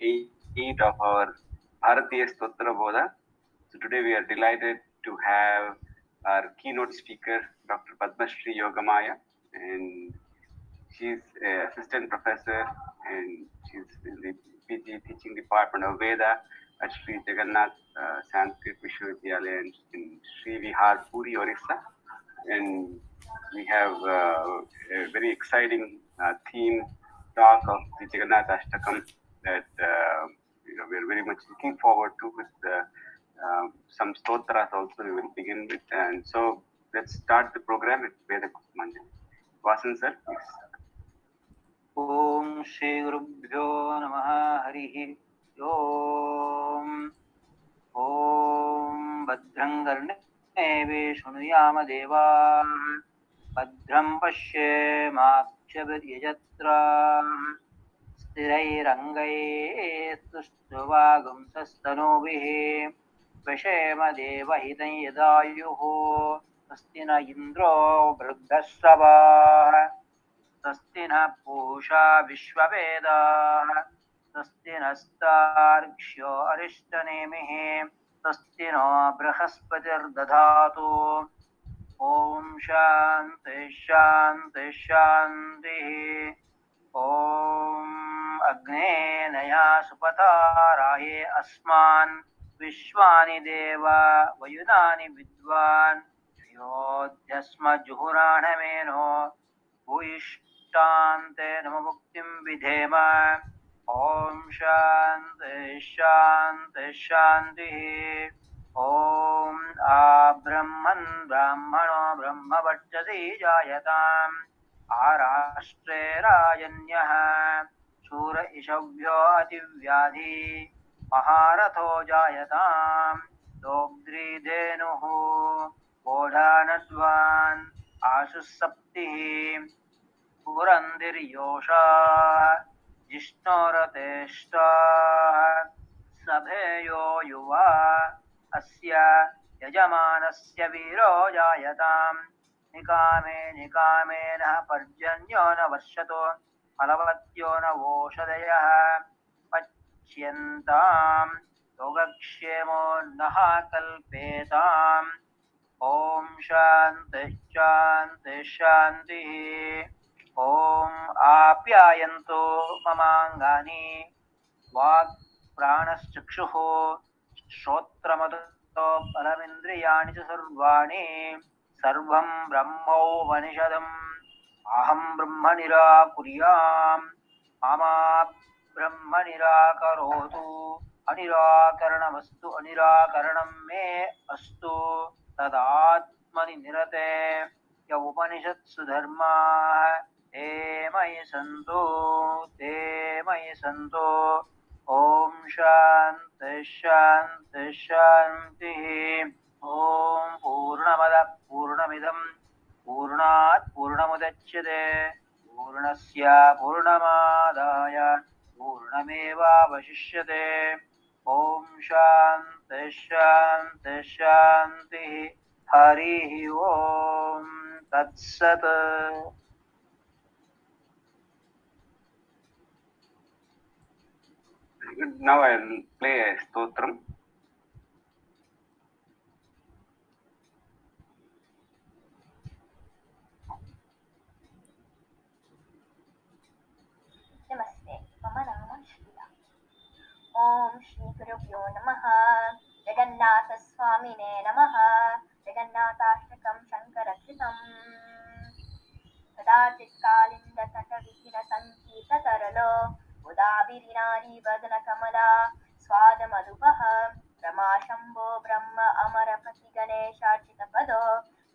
8 of our Bharatiya Stotra Bodha. So today we are delighted to have our keynote speaker, Dr. Padmashri Yogamaya, and she's an assistant professor and she's in the PG teaching department of Veda at Sri Jagannath Sanskrit Vishwavidyalaya in Sri Vihar, Puri, Orissa. And we have a very exciting theme talk of the Jagannath Ashtakam that we're very much looking forward to with some stotras also we will begin with. And so let's start the program with Veda Kusumanjali. Vasan sir, please. ओम श्री गुरुभ्यो नमः हरिः ओम ओम भद्रं कर्णेभिः शृणुयाम देवाः भद्रं पश्येमाक्षभिर्यजत्राः स्थिरैरङ्गैस्तुष्टुवागुंसस्तनूभिः विषेम देवहितं यदायुः स्वस्ति न इन्द्रो वृद्धश्रवाः स्वस्ति नः पूषा विश्ववेदाः स्वस्ति नस्तार्क्ष्यो अरिष्टनेमिः स्वस्ति नो बृहस्पतिर्दधातु ॐ शान्ति शान्ति शान्तिः ॐ अग्ने नया सुपताराये अस्मान् विश्वानि देवा वयुनानि विद्वान् योऽध्यस्मज्जुहुराणमेनो भूयिष्ठान्ते नममुक्तिं विधेम ॐ शान्ति शान्ति शान्तिः ॐ आब्रह्मन् ब्राह्मणो ब्रह्मवर्चसी जायताम् आराष्ट्रे राजन्यः शूर इषभ्यो अतिव्याधि महारथो जायताम् दोग्ध्रीधेनुः बोधानद्वान् आशुसप्तिः पुरन्दिर्योषा जिष्णोरतेष्टाः सभेयो युवा अस्य यजमानस्य वीरो जायताम् निकामे निकामेन पर्जन्यो न वर्षतो फलवत्यो न वोषधयः पच्यन्ताम् योगक्षेमो नः कल्पेताम् ॐ शान्ति शान्ति शान्तिः ॐ आप्यायन्तु ममाङ्गानि वाक् प्राणश्चक्षुः श्रोत्रमतो बलमिन्द्रियाणि च सर्वाणि सर्वं ब्रह्मोपनिषदम् अहं ब्रह्म निराकुर्याम् ममा ब्रह्म निराकरोतु अनिराकरणमस्तु अनिराकरणं मे अस्तु तदात्मनि निरते य उपनिषत्सु धर्माः ते मयि सन्तु ॐ शान्ति शान्ति शान्तिः ॐ पूर्णमदः पूर्णमिदं पूर्णात् पूर्णमुदच्यते पूर्णस्य पूर्णमादाय पूर्णमेवावशिष्यते ॐ शान्ति शान्ति शान्तिः हरिः ॐ तत्सत् Now I'll play a stotram. नमस्ते, मम नाम श्रिया। ॐ श्रीगुरुभ्यो नमः। जगन्नाथस्वामिने नमः। जगन्नाथाष्टकं शङ्करकृतम्। कदाचित् कालिन्दतटविहीनसङ्गीततरलो उदाभिरिनारीवदनकमला स्वादमधुपः रमाशम्भो ब्रह्म अमरपति गणेशार्चितपदो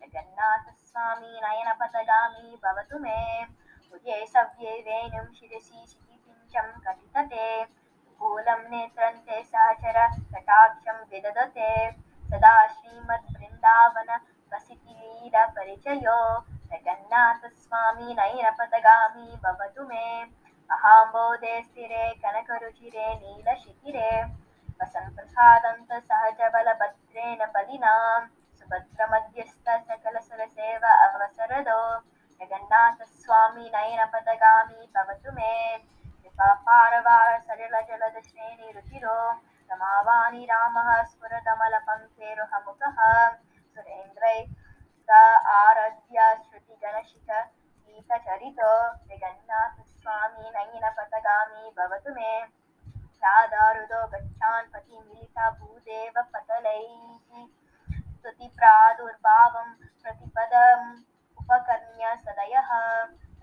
जगन्नाथस्वामी नयनपथगामी भवतु मे उदये सव्ये वेणुं शिरसि शिखिपिञ्चं कटितटे कूलं नेत्रं ते सहचर कटाक्षं विदधते सदा श्रीमद्वृन्दावन वसितिलीलपरिचयो जगन्नाथस्वामी नयनपथगामी भवतु मे अहाम्बोधे स्थिरे कनकरुचिरे नीलशिखिरे वसन्तप्रसादन्त सहजबलभद्रेण बलिनां सुभद्रमध्यस्थ सकलसुरसेव अवसरदो जगन्नाथस्वामी नयनपथगामी भवतु मे पारवार सलिल जलद श्रेणी रुचिरो रमावाणी रामः स्फुरदमलपङ्केरुहमुखः सुरेन्द्रै स आराध्य श्रुतिगणशिख गीतचरितो जगन्नाथस्वामी नयनपथगामी भवतु मे राधारुदो गच्छान् पतिमिलिता भूदेव पतलैः स्तुतिप्रादुर्भावं प्रतिपदम् उपकर्ण्य सदयः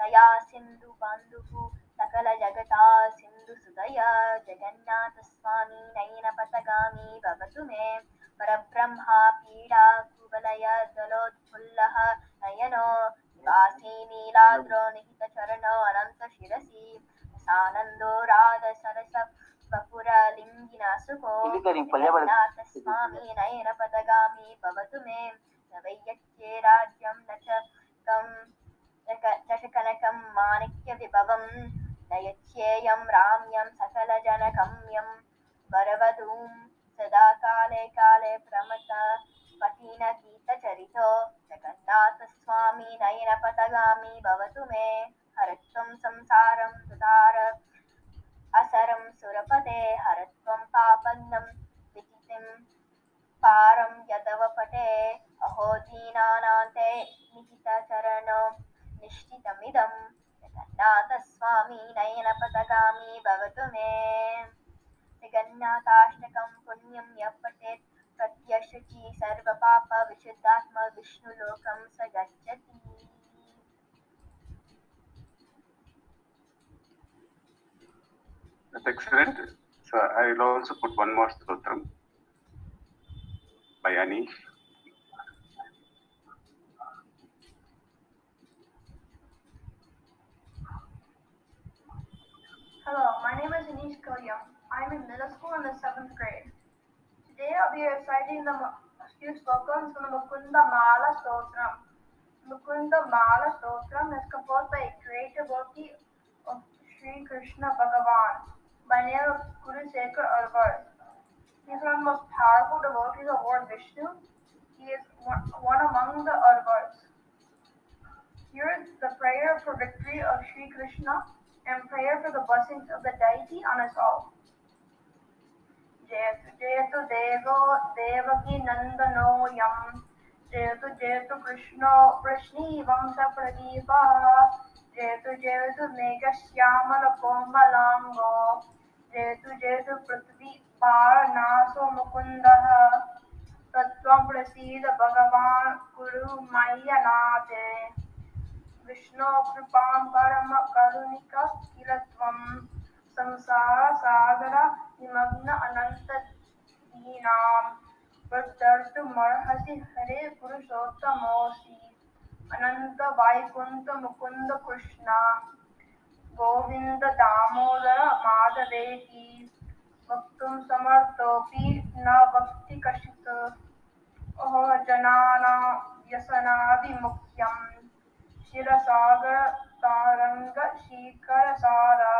तया सिन्धुबन्धुः सकलजगता सिन्धुसुदय जगन्नाथस्वामी नयनपथगामी भवतु मे परब्रह्मा पीडा कुवलय दलोत्फुल्लः नयनो निवासी नीलाद्रो निहितचरणो अनन्तशिरसि सानन्दो राध सरस वपुरलिङ्गिना सुखो जगन्नाथस्वामी नयनपथगामी भवतु मे न वैयक्ये राज्यं न च कनकं माणिक्यविभवं न यच्छेयं राम्यं सकलजनगम्यं वरवधूं सदा काले काले प्रमथ पठिनगीतचरितो जगन्नाथस्वामी नयनपथगामी भवतु मे हरत्वं संसारं सुधार असरं सुरपते हरत्वं पापन्नं विचितिं पारं यदवपटे अहो दीनानान्ते निहितचरणो निष्ठितमिदं जगन्नाथस्वामी नयनपथगामी भवतु मे जगन्नाथाष्टकं पुण्यं यः पठेत् प्रत्यशुचि सर्वपाप विशुद्धात्मा विष्णुलोकं स गच्छति. That's excellent. So I will also put one more stotram by Anish. Hello, my name is Anish Koyam. I am in middle school in the 7th grade. Today I'll be reciting a few slokams from the Mukunda Mala Stotram. Mukunda Mala Stotram is composed by a great devotee of Sri Krishna Bhagavan by name of Guru Sekhar Alvar. He is one of the most powerful devotees of Lord Vishnu. He is one among the Alvars. Here is the prayer for victory of Sri Krishna and prayer for the blessings of the deity on us all. Jayatu Jayatu Devo Devaki Nandano Yam Jayatu Jayatu Krishno Vrishni Vamsa Pradeepa Jayatu Jayatu Meghashyamala Komalango Jayatu Jayatu Prithvi Paranaso Mukundaha Tattvam Prasida Bhagavan Guru Mayanate Vishnu Kripam Parama Karunika Kilatvam Samsara Sagara Nimagna Ananta Deenam Pradartu Marhasi Hare Purushottamosi Ananta Vaikunta Mukunda Krishna Govinda Damodara Madhaveti Bhaktum Samartopi Na Bhakti Kashita Oho Janana Yasanadi Mukyam Shirasagar Taranga Shikara Sara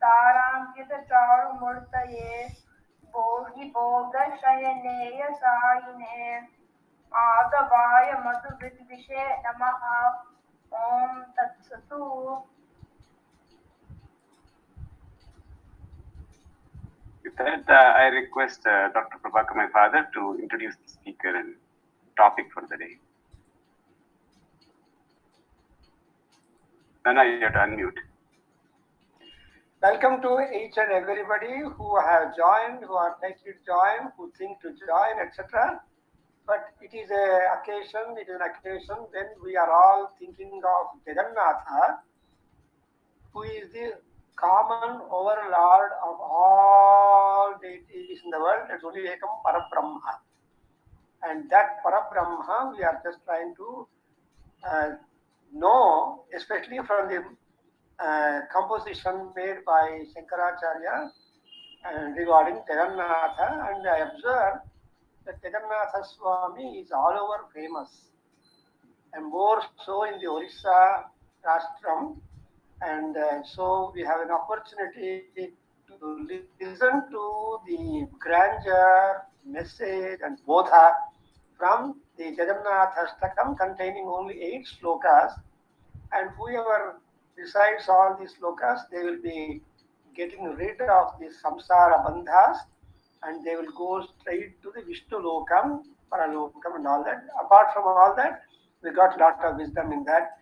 Tarankita Charu Murtaye Bohi Boga Shayaneya Saine Adavaya Madhu Vidvishe Namaha Om Tat Satu. With that, I request Dr. Prabhakar, my father, to introduce the speaker and topic for the day. Nana, you have to unmute. Welcome to each and everybody who have joined, who are likely to join, who think to join, etc. But it is an occasion when we are all thinking of Jagannatha, who is the common overlord of all deities in the world. It's only Ekam Parabrahma. And that Parabrahma we are just trying to know, especially from the composition made by Shankaracharya regarding Jagannatha, and I observed that Jagannatha Swami is all over famous, and more so in the Orissa Rastram, and so we have an opportunity to listen to the grandeur, message and bodha from the Jagannatha Ashtakam containing only 8 slokas, and whoever recites all these slokas, they will be getting rid of the samsara bandhas, and they will go straight to the Vishnu Lokam, Paralokam, and all that. Apart from all that, we got a lot of wisdom in that.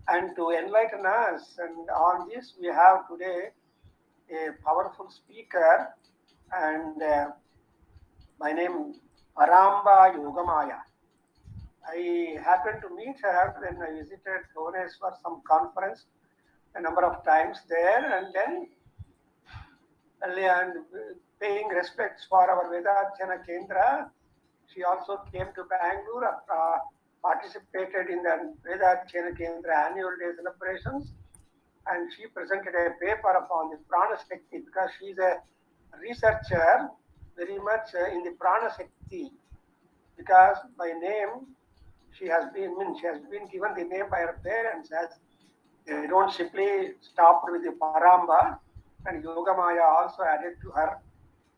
And to enlighten us and on this, we have today a powerful speaker, and by name Paramba Yogamaya. I happened to meet her when I visited Bhubaneswar for some conference a number of times there, and then and paying respects for our Vedadhyana Kendra. She also came to Bangalore, participated in the Vedadhyana Kendra annual day celebrations, and she presented a paper upon the Prana Shakti because she's a researcher very much in the Prana Shakti, because by name she has been given the name by her parents as they don't simply stop with the Paramba, and Yogamaya also added to her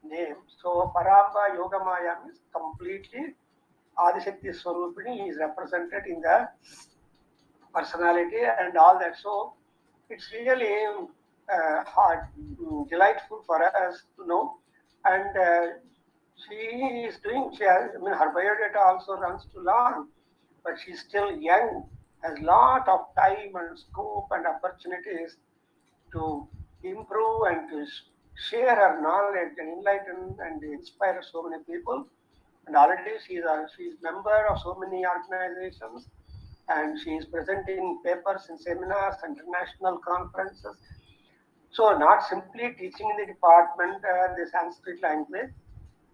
name. So Paramba Yogamaya means completely Adishakti Swarupini is represented in the personality and all that. So it's really hard, delightful for us to know. And she is doing, her biodata also runs too long, but she's still young, has lot of time and scope and opportunities to improve and to share her knowledge and enlighten and inspire so many people. And already she's member of so many organizations, and she is presenting papers in seminars, international conferences. So not simply teaching in the department the Sanskrit language,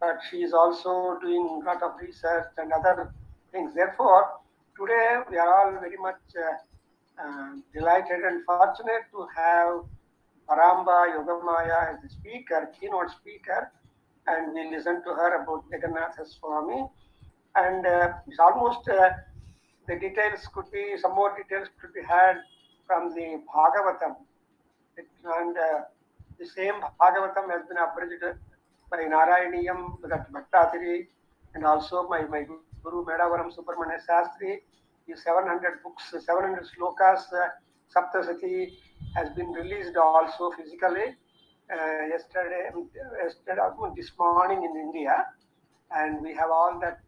but she is also doing a lot of research and other things. Therefore, today we are all very much delighted and fortunate to have Paramba Yogamaya as a speaker, keynote speaker, and we listen to her about Jagannatha Swami. And it's almost the details could be, some more details could be had from the Bhagavatam. And the same Bhagavatam has been abridged by Narayaniyam Bhattatiri, and also my Guru Medavaram Subramanya Shastri. His 700 books, 700 slokas, Saptasati has been released also physically yesterday, this morning in India. And we have all that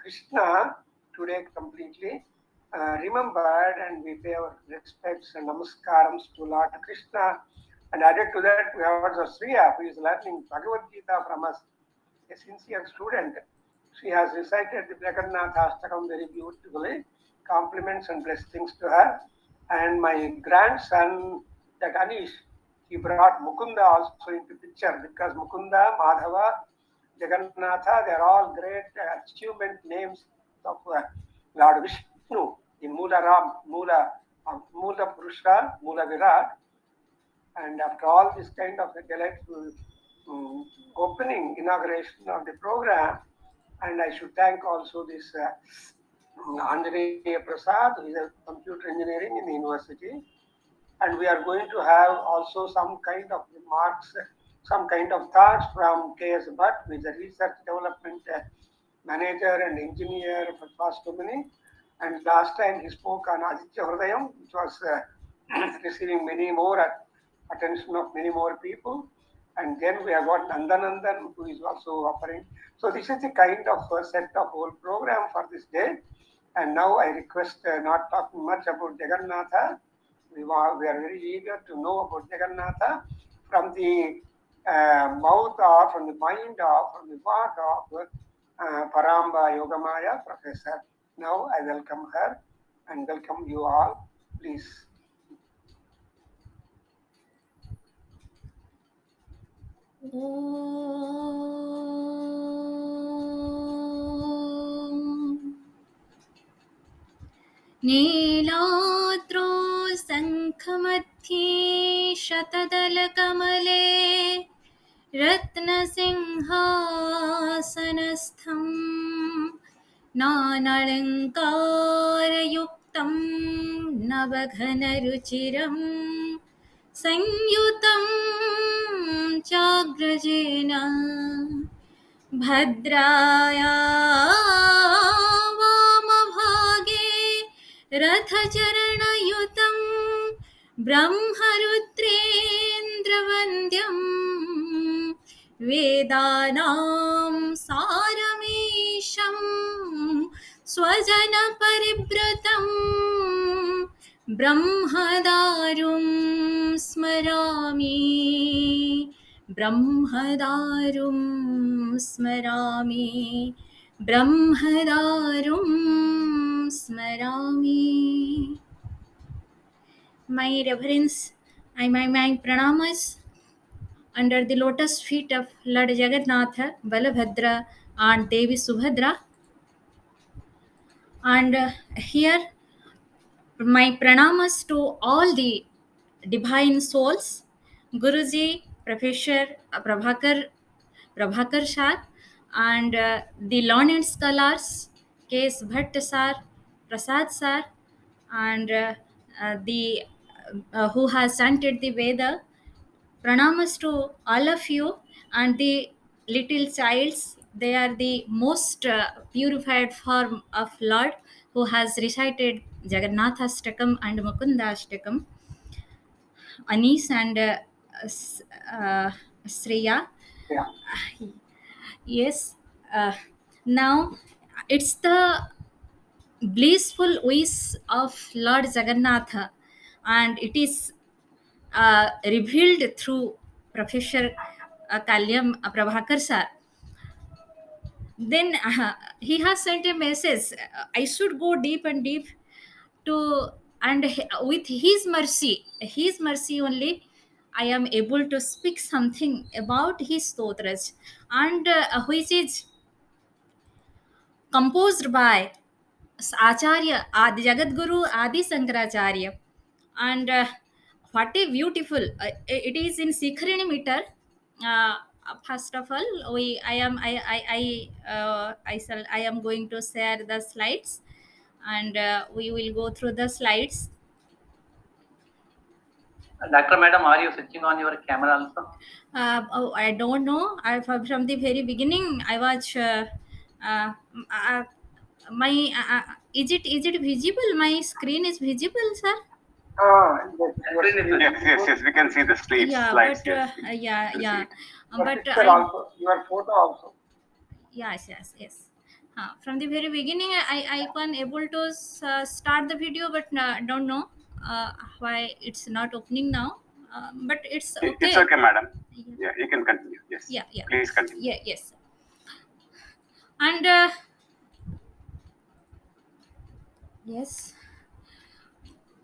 Krishna today completely remembered, and we pay our respects and namaskarams to Lord Krishna. And added to that, we have also Sriya, who is learning Bhagavad Gita from us, a sincere student. She has recited the Jagannatha Ashtakam very beautifully. Compliments and blessings to her. And my grandson, that Anish, he brought Mukunda also into picture, because Mukunda, Madhava, Jagannatha, they are all great achievement names of Lord Vishnu, the Mula Ram, Mula Purusha, Mula Virat. And after all this kind of a delightful opening, inauguration of the program, and I should thank also this Anjaneya Prasad, who is a computer engineering in the university. And we are going to have also some kind of remarks, some kind of thoughts from K.S. Bhatt, who is a research development manager and engineer for past so many. And last time he spoke on Aditya Hridayam, which was receiving many more attention of many more people. And then we have got Nandanandan, who is also offering. So this is the kind of set of whole program for this day. And now I request, not talking much about Jagannatha, we are very eager to know about Jagannatha from the mouth of, from the mind of, from the heart of Paramba Yogamaya Professor. Now I welcome her and welcome you all. Please. नीलाद्रो शङ्खमध्ये शतदलकमले रत्नसिंहासनस्थं नानालङ्कारयुक्तं नवघनरुचिरं संयुतं चाग्रजेन भद्राया वामभागे रथचरणयुतं ब्रह्मरुद्रेन्द्र वेदशास्त्रवन्द्यं वेदानां सारमीशं स्वजनपरिवृतं ब्रह्मदारुं स्मरामि ब्रह्मदारुं स्मरामि ब्रह्मदारुं स्मरामि. My reverence, my pranamas under the lotus feet of Lord Jagannatha, Balabhadra and Devi Subhadra. And here my pranamas to all the divine souls, Guruji, Professor Prabhakar Sir, and the learned scholars, K.S. Bhatt Sir, Prasad Sir, and the who has chanted the Veda. Pranamas to all of you and the little childs. They are the most purified form of Lord who has recited Jagannathashtakam and Mukundashtakam. Anis and Sriya. Yeah. Yes. Now it's the blissful wish of Lord Jagannatha, and it is revealed through Professor Kalyam Prabhakar sir. Then he has sent a message. I should go deep and deep to, and with his mercy only, I am able to speak something about his stotras, and which is composed by Acharya Adi Jagadguru Adi Sankaracharya. And what a beautiful it is in Sikharini meter. First of all, I am going to share the slides, and we will go through the slides. Dr. Madam, are you switching on your camera also? I don't know. From the very beginning I was my is it visible? My screen is visible, sir? Yes, we can see the slides. Yeah, slides, but yes. but also, your photo also. yes. From the very beginning I can able to start the video, but don't know why it's not opening now. But it's okay. It's okay, madam. Yeah, you can continue. Yes. Yeah. Please continue. Yes. And yes.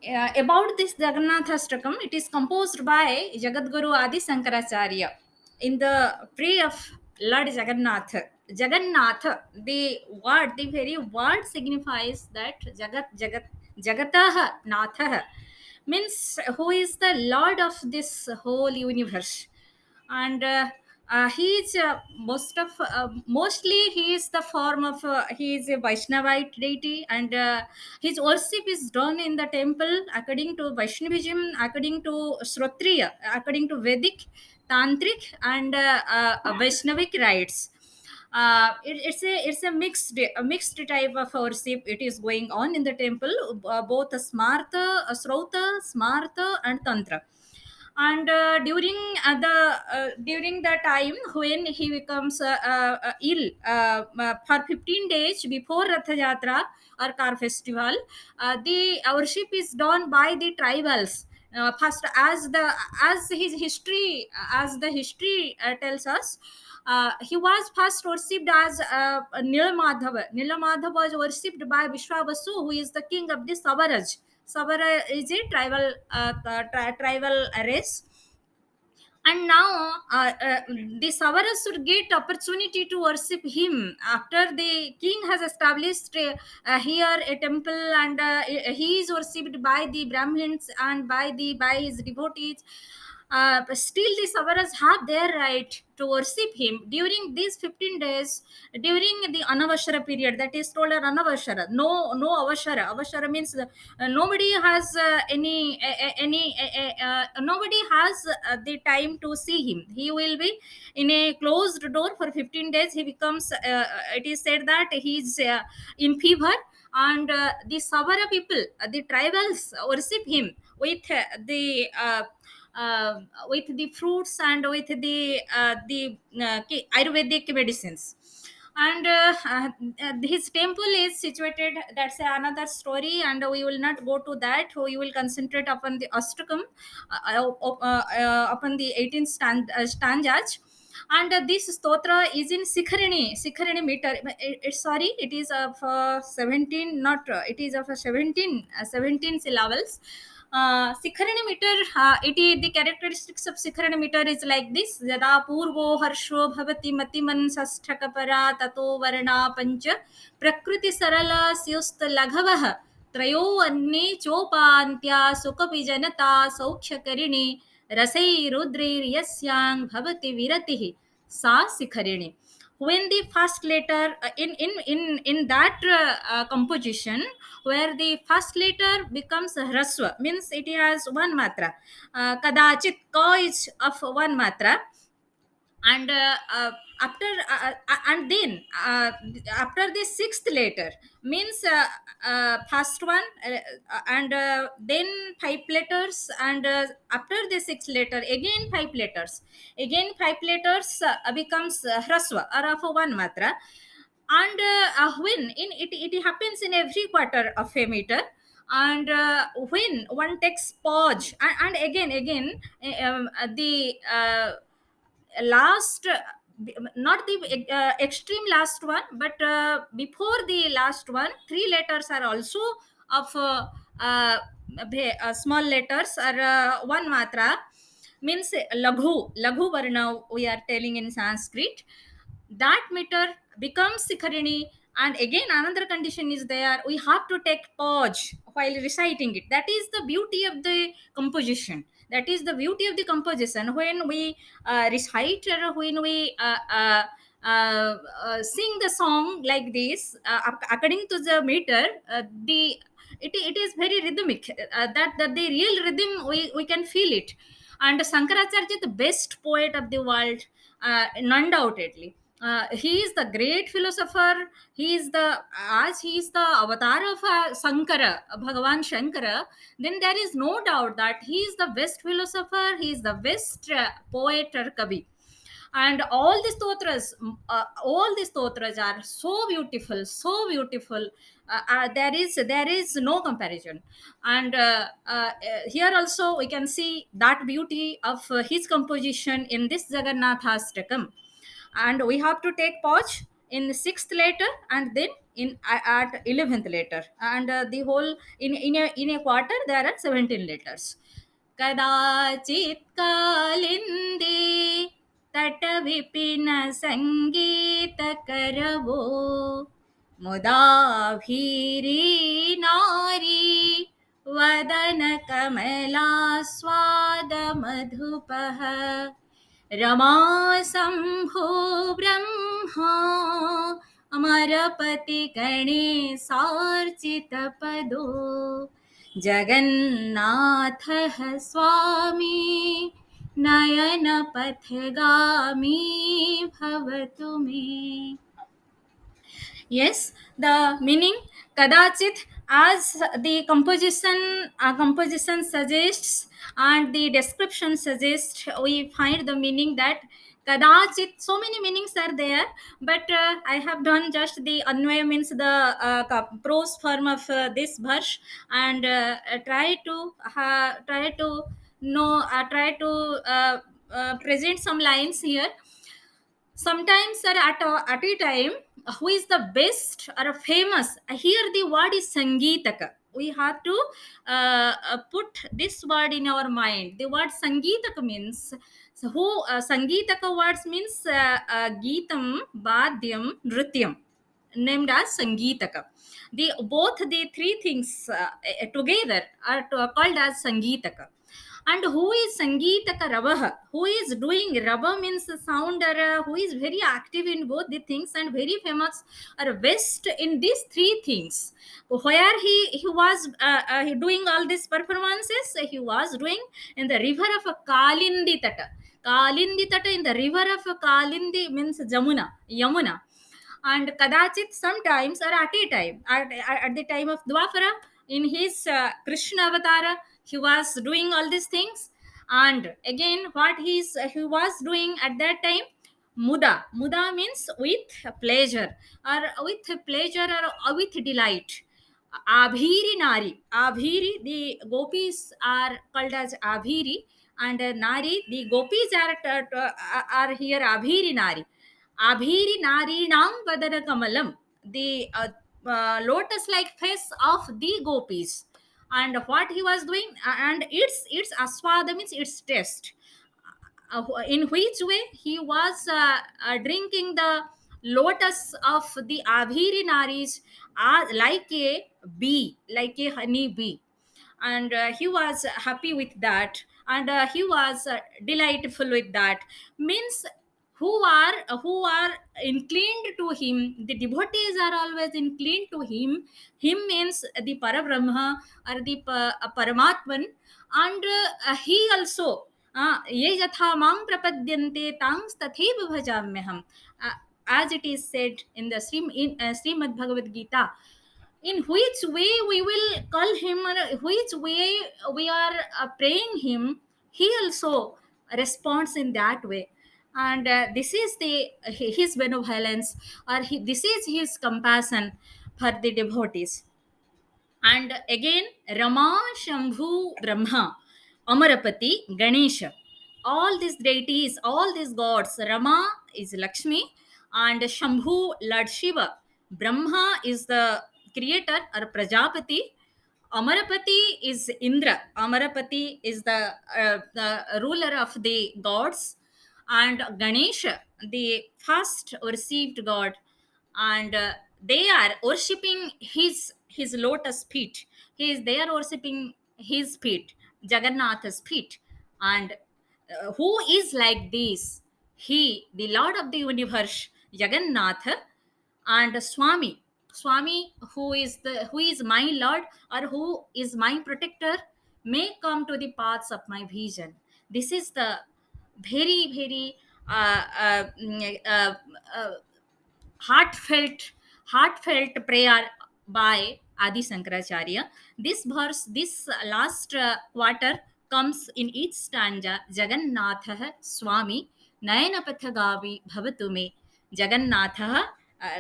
About this Jagannathashtakam, it is composed by Jagadguru Adi Sankaracharya in the prayer of Lord Jagannath. Jagannath, the very word signifies that Jagatah Nathah, means who is the Lord of this whole universe. And he is mostly he is the form of he is a Vaishnavite deity, and his worship is done in the temple according to Vaishnavism, according to Shrotriya, according to Vedic, Tantric, and Vaishnavic rites. It's a mixed type of worship. It is going on in the temple, both Smarta, Srauta, Smarta, and Tantra. And during the time when he becomes ill, for 15 days before Ratha Yatra or Car Festival, the worship is done by the tribals. First, as the history tells us, he was first worshipped as Nilamadhava. Nilamadhava was worshipped by Vishwavasu, who is the king of the Savaraj. Savara is a tribal race. And now the Savaras should get opportunity to worship him after the king has established here a temple, and he is worshipped by the Brahmins and by his devotees. But still the Savaras have their right to worship him during these 15 days, during the Anavashara period, that is called Anavashara. No Avashara. Avashara means nobody has nobody has the time to see him. He will be in a closed door for 15 days. He becomes it is said that he is in fever, and the Savara people, the tribals, worship him with the with the fruits and with the Ayurvedic medicines. And his temple is situated, that's another story, and we will not go to that. We will concentrate upon the Ashtakam, upon the 18th stanzas. And this stotra is in Sikharini meter. Sorry, it is of 17, not it is of 17 syllables. Sikharini meter, it is the characteristics of Sikharini meter is like this: Yada purvo harsho bhavati matiman sasthakapara tato varna pancha prakriti sarala syust laghavah त्रयो अन्ये चोपान्त्या सुखपि जनता सौख्यकरिणी रसैरुद्रैर्यस्यां भवति विरतिः सा शिखरिणी. When the first letter in that composition, where the first letter becomes hraswa, means it has one matra, kadachit ka is of one matra, and and then after the sixth letter, means first one, and then 5 letters, and after the sixth letter again 5 letters, becomes hraswa or of one matra. And when in it happens in every quarter of a meter. And when one takes pause, and again the last, not the extreme last one, but before the last one, 3 letters are also of small letters, or one matra, means laghu varna we are telling in Sanskrit. That meter becomes Sikharini. And again another condition is there: we have to take pause while reciting it. That is the beauty of the composition. When we recite, or when we sing the song like this, according to the meter, it is very rhythmic, that the real rhythm we can feel it. And Shankaracharya, the best poet of the world, undoubtedly. He is the great philosopher. He is the avatar of Sankara, Bhagavan Shankara. Then there is no doubt that he is the best philosopher. He is the best poet or kavi. And all the stotras are so beautiful. There is no comparison. And here also we can see that beauty of his composition in this Jagannathastakam. And we have to take pause in the 6th letter, and then in at 11th letter, and the whole in a quarter there are 17 letters. कदाचित् कालिन्दे तटविपिन सङ्गीतकरवो मुदाभीरी नारी वदनकमलास्वादमधुपः रमा शम्भो ब्रह्मा अमरपति गणेशार्चितपदो जगन्नाथः स्वामी नयनपथगामी भवतु मे. Yes, the meaning kadachit, as the composition suggests and the description suggests, we find the meaning that kadachit, so many meanings are there, but I have done just the anvaya, means the prose form of this verse, and try to present some lines here. Sometimes, or at a time, who is the best or famous, here the word is sangeetaka. We have to put this word in our mind. The word sangeetaka means, so who sangeetaka words means geetam, badyam, nrityam, named as sangeetaka. Both the 3 things together are called as sangeetaka. And who is Sangeetaka Ravaha? Who is doing Rava means sound, or who is very active in both the things and very famous or best in these 3 things. Where he was doing all these performances, he was doing in the river of Kalindi Tata. Kalindi Tata, in the river of Kalindi means Yamuna. And kadachit, sometimes, or at a time, at the time of Dwapara, in his Krishna avatara, he was doing all these things. And again, what he was doing at that time, muda means with pleasure, or with delight. Abhiri nari, the gopis are called as abhiri, and nari, the gopis are here abhiri nari. Abhiri narinam vadana kamalam, the lotus like face of the gopis. And what he was doing, and it's aswada means it's taste. In which way he was drinking the lotus of the abhiri naris, like a bee, like a honey bee. And he was happy with that, and he was delightful with that. Means who are inclined to him, the devotees are always inclined to him. Him means the Parabrahma, or the Paramatman. And he also, ye yatha mang prapadyante tangs tatheva bhajamyaham, as it is said in the Srimad Bhagavad Gita. In which way we will call him, or which way we are praying him, he also responds in that way. And this is the his benevolence, or this is his compassion for the devotees. And again, Rama, Shambhu, Brahma, Amarapati, Ganesha, all these deities, all these gods. Rama is Lakshmi, and Shambhu, Lord Shiva. Brahma is the creator, or Prajapati. Amarapati is Indra. Amarapati is the ruler of the gods. And Ganesha, the first received god. And they are worshipping his lotus feet. They are worshipping his feet, Jagannatha's feet. And who is like this? He, the Lord of the universe, Jagannatha. And Swami, who is my Lord, or who is my protector, may come to the paths of my vision. This is the very, very uh, heartfelt prayer by Adi Shankaracharya. This verse, this last quarter comes in each stanza. Jagannatha Swami Nayanapatagavi Bhavatu me. Jagannatha,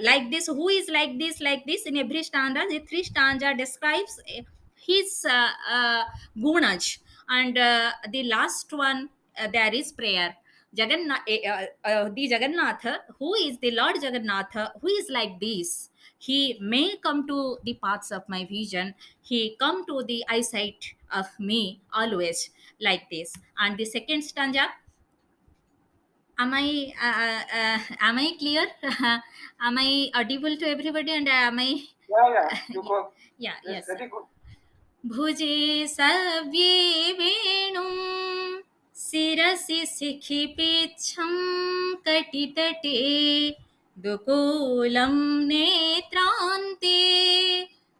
like this, who is like this in every stanza. The three stanza describes his gunas, and the last one, there is prayer. The Jagannatha, who is the Lord Jagannatha, who is like this. He may come to the paths of my vision. He come to the eyesight of me always, like this. And the second stanza, am I clear? Am I audible to everybody? And am I? Yeah, you go. Yeah, yes. Very good. भुजे सव्ये वेणुं शिरसि शिखिपीच्छं कटितटे दुकूलं नेत्रान्ते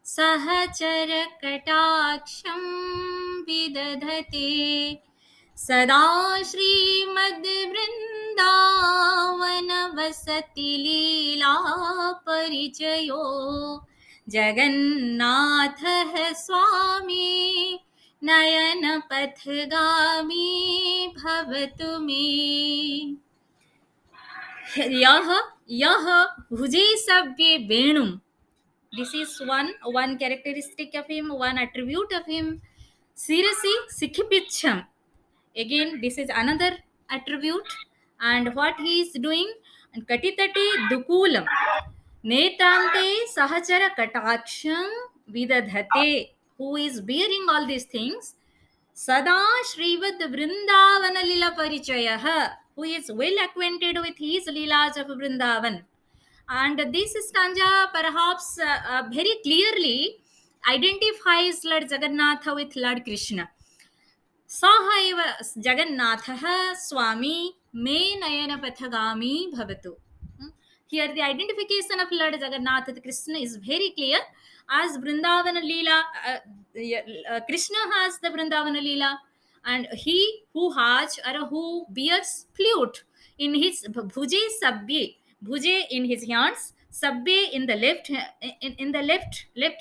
सहचरकटाक्षं विदधते सदा श्रीमद्वृन्दावनवसति लीला परिचयो जगन्नाथः स्वामी नयनपथगामी भवतु मे। यह भुजे सव्ये वेणुं. This is one characteristic of him, one attribute of him. Sirasi Sikhipicham. Again, this is another attribute. And what he is doing? And Katitate Dukulam. Netante Sahachara Kataksham Vidadhate. Who is bearing all these things? Sada Srivad Vrindavana Lila Parichayaha. Who is well acquainted with his Leelas of Vrindavan. And this stanza perhaps very clearly identifies Lord Jagannatha with Lord Krishna. Sahaiv Jagannatha Swami me Nayanapatagami Bhavatu. Here the identification of Lord Jagannatha Krishna is very clear. As Vrindavana Leela, Krishna has the Vrindavana Leela, and he who has, or who bears flute in his bhuje sabbe, bhuje in his hands, sabbe in the left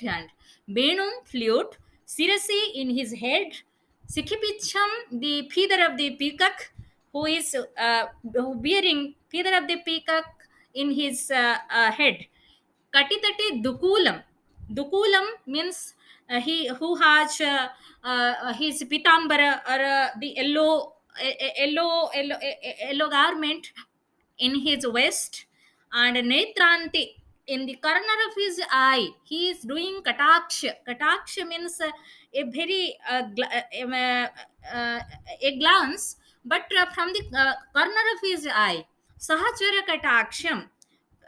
hand, benum flute, sirasi in his head, Sikhipicham, the feather of the peacock, who is bearing feather of the peacock in his head. Katitati Dukulam. Dukulam means he who has his pitambara, or the yellow garment in his waist, and Netranti in the corner of his eye. He is doing kataksha. Kataksha means a very a glance, but from the corner of his eye. Sahachara kataksham.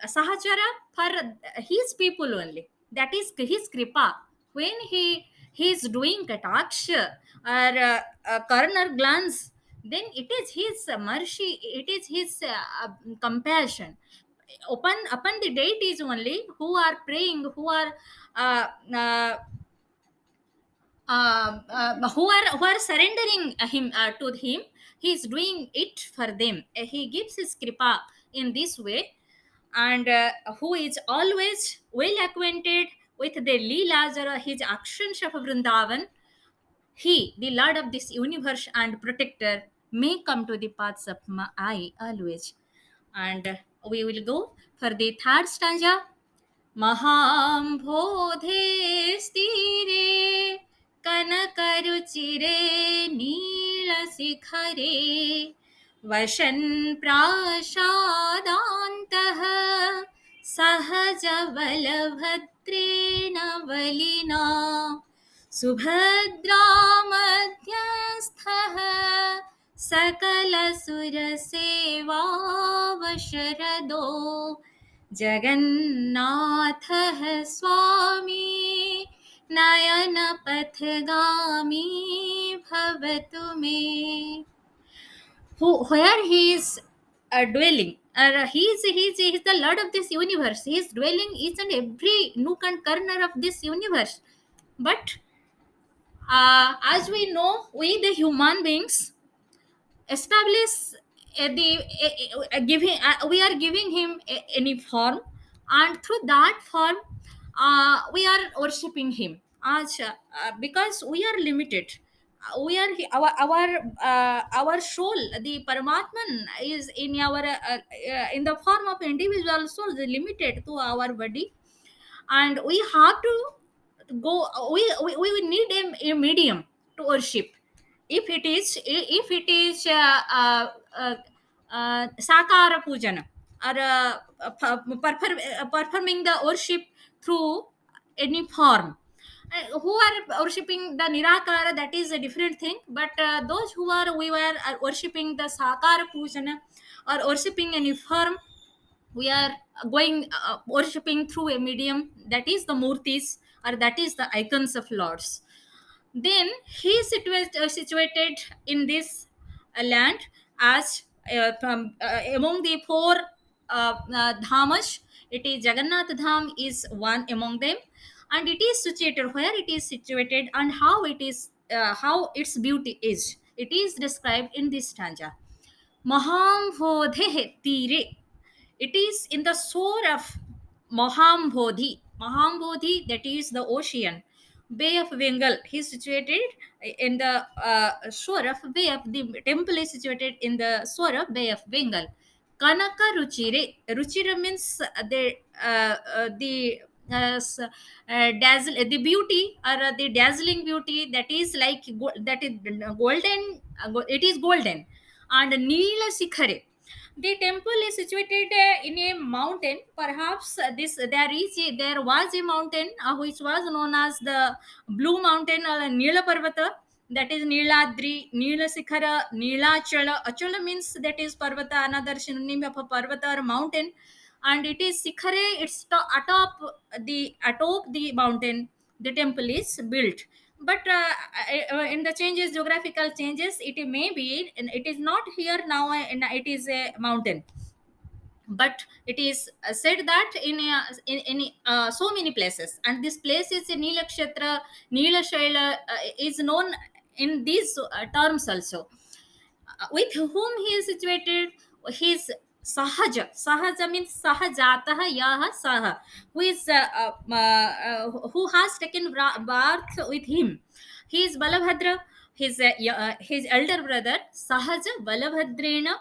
Sahachara for his people only. That is his kripa. When he is doing kataksha or corner glance, then it is his mercy, it is his compassion. Upon the deities only who are praying, who are uh, uh, who are surrendering him to him. He is doing it for them. He gives his kripa in this way, and who is always well acquainted with the leelas or his actions of Vrindavan. He, the Lord of this universe and protector, may come to the paths of my eye always. And we will go for the third stanza. महाम्भोधे स्थिरे कनकरुचिरे नीलशिखरे वशन् प्रासादान्तः सहजबलभद्रेण बलिना Subhadra मध्यस्थः सकलसुरसेवावशरदो जगन्नाथः स्वामी नयनपथगामी भवतु मे. Where he is dwelling, he is the Lord of this universe. He is dwelling each and every nook and corner of this universe. But as we know, we the human beings establish we are giving him any form, and through that form we are worshipping him as because we are limited. We are our soul, the Paramatman, is in our in the form of individual soul, limited to our body, and we have to go. We need a medium to worship. If it is sakara pujana, or performing the worship through any form. Who are worshipping the nirakara, that is a different thing, but those who are we were worshipping the sakara pujana or worshipping any form, we are going worshipping through a medium, that is the murtis, or that is the icons of lords. Then he is situated in this land as among the four dhamas. It is Jagannath Dham is one among them, and it is situated where it is situated, and how it is how its beauty is. It is described in this stanza. Mahambodhe tire. It is in the shore of Mahambodhi. Mahambodhi, that is the ocean. Bay of Bengal. He is situated in the shore of Bay of, the temple is situated in the shore of Bay of Bengal. Kanaka Ruchire. Ruchira means the beauty, or the dazzling beauty, that is like that is golden. It is golden. And Neela Sikhare. The temple is situated in a mountain. Perhaps there was a mountain which was known as the Blue Mountain, or Neela Parvata. That is Neeladri, Neela Sikhara, Neelachala. Achala means that is Parvata, another synonym of a Parvata or mountain. And it is Sikhare. It's atop the mountain. The temple is built. But in the changes, geographical changes, it may be, and it is not here now, and it is a mountain. But it is said that in so many places, and this place is a Neelakshetra, Neelashaila is known in these terms also. With whom he is situated, his Sahaja means Sahajatah Yaha Saha, who is who has taken birth with him. He is Balabhadra, his elder brother Sahaj Balabhadrena,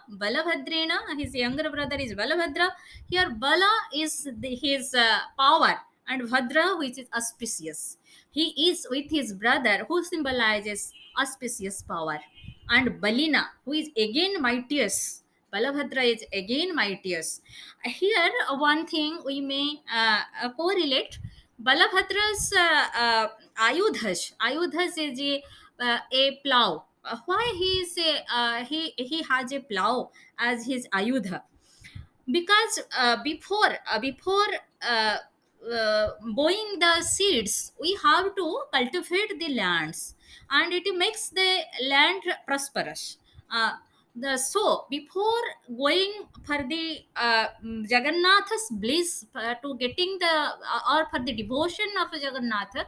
his younger brother is Balabhadra. Here Bala is his power, and Bhadra, which is auspicious. He is with his brother, who symbolizes auspicious power, and Balina, who is again mightiest. Balabhadra is again mightiest. Here, one thing we may correlate. Balabhadra's Ayudhas is a plow. Why he has a plow as his Ayudha? Because before uh, bowing the seeds, we have to cultivate the lands, and it makes the land prosperous. So before going for the Jagannath's bliss, to getting the or for the devotion of Jagannatha,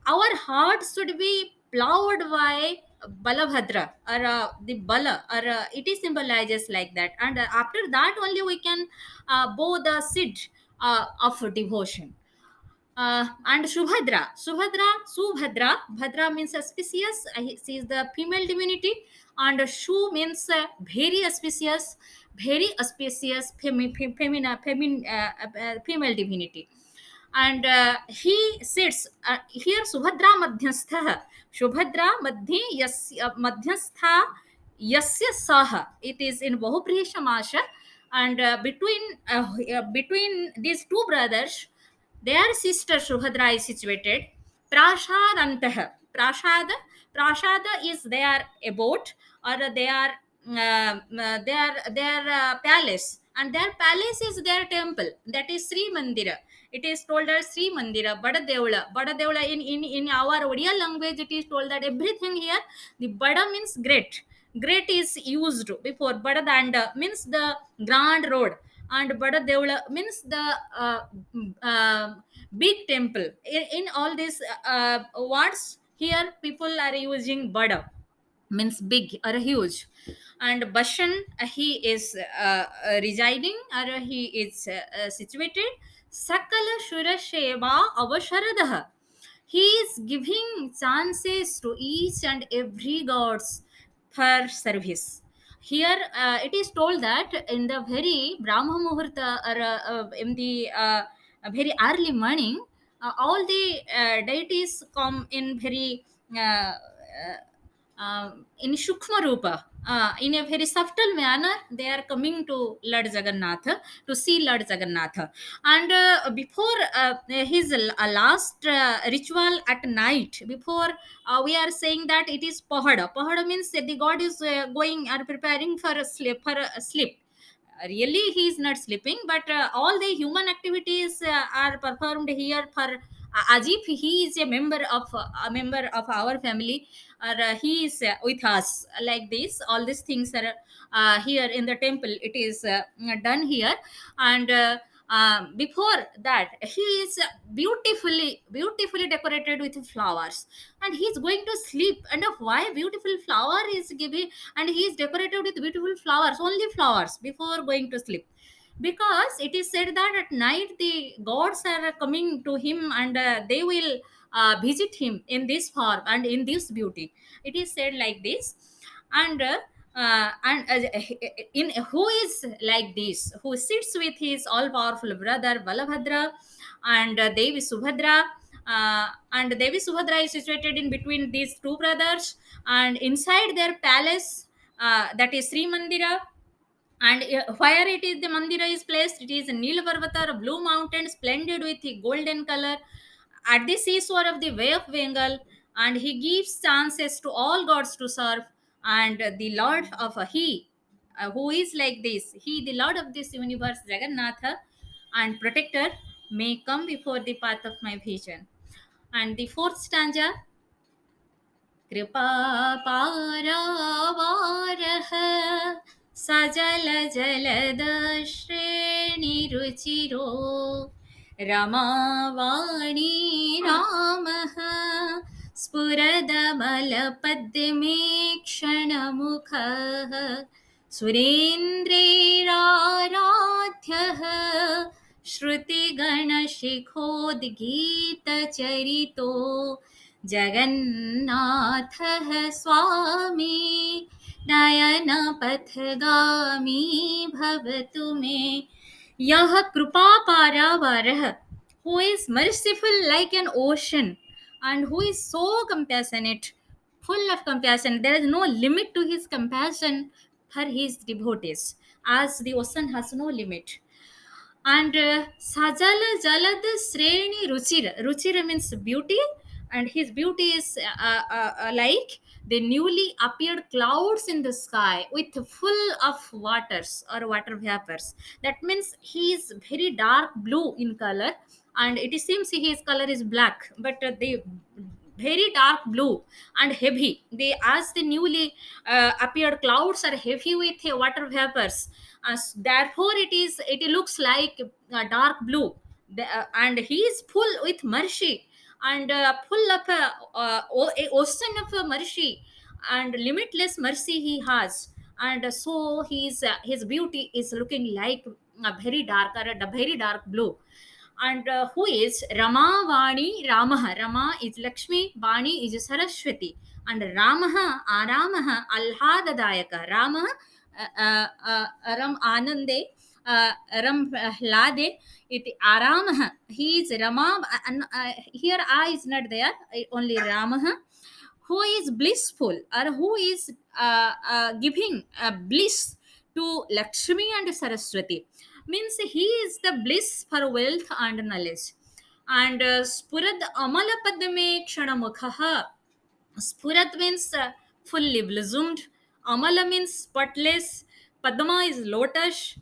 our hearts should be plowed by Balabhadra, or the Bala, or it is symbolizes like that, and after that only we can bow the seed of devotion. And Subhadra, Bhadra means auspicious. She is the female divinity, and Shu means very auspicious female divinity. And he sits here. Subhadra madhyastha, Subhadra madhye madhyastha yasya saha. It is in Bahupriya Samasha, and between these two brothers, their sister Subhadra is situated. Prashadantah. Prashada is their abode, or their palace, and their palace is their temple. That is Sri Mandira. It is told as Sri Mandira, Bada Devula in our Odia language, it is told that everything here, the Bada means great. Great is used before Bada Danda means the grand road, and Bada Devula means the big temple. In all these words, here people are using Bada means big or huge, and Bashan, he is residing, or he is situated. Sakala Shura Sheva Avasharadah, he is giving chances to each and every gods for service. Here it is told that in the very Brahma Muhurta, or in the very early morning, all the deities come in very in Shukma Rupa, in a very subtle manner, they are coming to Lord Jagannatha, to see Lord Jagannatha. And before his last ritual at night, before we are saying that it is Pahada. Pahada means that the god is going or preparing for a sleep. Really, he is not sleeping, but all the human activities are performed here for as if he is a member of our family, or he is with us, like this. All these things are here in the temple, it is done here. And before that, he is beautifully decorated with flowers, and he is going to sleep. And why beautiful flower is giving, and he is decorated with beautiful flowers, only flowers, before going to sleep? Because it is said that at night the gods are coming to him, and they will visit him in this form and in this beauty. It is said like this. And in who is like this, who sits with his all powerful brother Balabhadra, and Devi Subhadra. And Devi Subhadra is situated in between these two brothers, and inside their palace, that is Sri Mandira. And where it is the mandira is placed, it is a Nila Parvata, a blue mountain, splendid with the golden color, at the seashore of the Bay of Bengal. And he gives chances to all gods to serve. And the Lord of he, who is like this, he, the Lord of this universe, Jagannatha, and protector, may come before the path of my vision. And the fourth stanza, कृपा पारावारः सजल जलद श्रेणिरुचिरो रमावाणी रामः स्फुरदमलपद्मे क्षणमुखः सुरेन्द्रैराराध्यः श्रुतिगणशिखोद्गीतचरितो जगन्नाथः स्वामी नयन पथगामी भवतु मे यः कृपा पारावारः who is merciful like an ocean and who is so compassionate, full of compassion. There is no limit to his compassion for his devotees, as the ocean has no limit. And Sajala Jalad Sreni Ruchira. Ruchira means beauty, and his beauty is like the newly appeared clouds in the sky with full of waters or water vapors. That means he is very dark blue in color, and it seems his color is black, but the very dark blue and heavy. They as the newly appeared clouds are heavy with water vapors, therefore it looks like dark blue. And he is full with mercy and full of a ocean of mercy and limitless mercy he has. And so his beauty is looking like a very dark or a very dark blue. And who is Rama Vani Ramaha. Rama is Lakshmi, Vani is Saraswati, and Ramaha Aramaha Alhadadayaka. Rama Ram Anande, Ram Hlade, it Aramaha. He is Rama, and here I is not there, only Ramaha, who is blissful or who is giving bliss to Lakshmi and Saraswati. Means he is the bliss for wealth and knowledge. And Spurad Amala Padme Kshanamukhaha. Spurat means fully blossomed. Amala means spotless. Padma is lotus.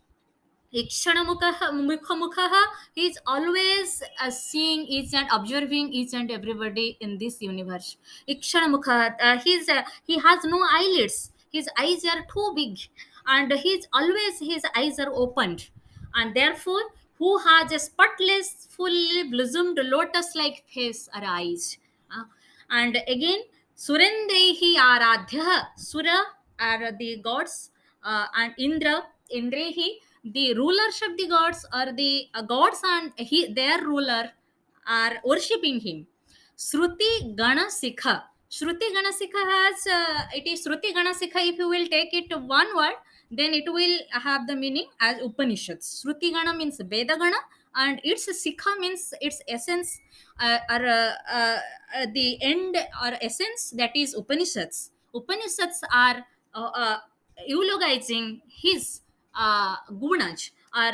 Ikshanamukhah, he is always seeing each and observing each and everybody in this universe. Ikshanamukha, he has no eyelids. His eyes are too big, and his eyes are opened, and therefore, who has a spotless, fully blossomed lotus-like face or eyes. And again, Surendehi Aradhya. Sura are the gods, and Indrehi, the rulers of the gods, or the gods and their ruler are worshipping him. Shruti Gana Sikha. Shruti Gana Sikha has, it is Shruti Gana Sikha. If you will take it one word, then it will have the meaning as Upanishads. Shruti Gana means Veda Gana, and its Sikha means its essence, or the end or essence, that is Upanishads. Upanishads are eulogizing his gunas, or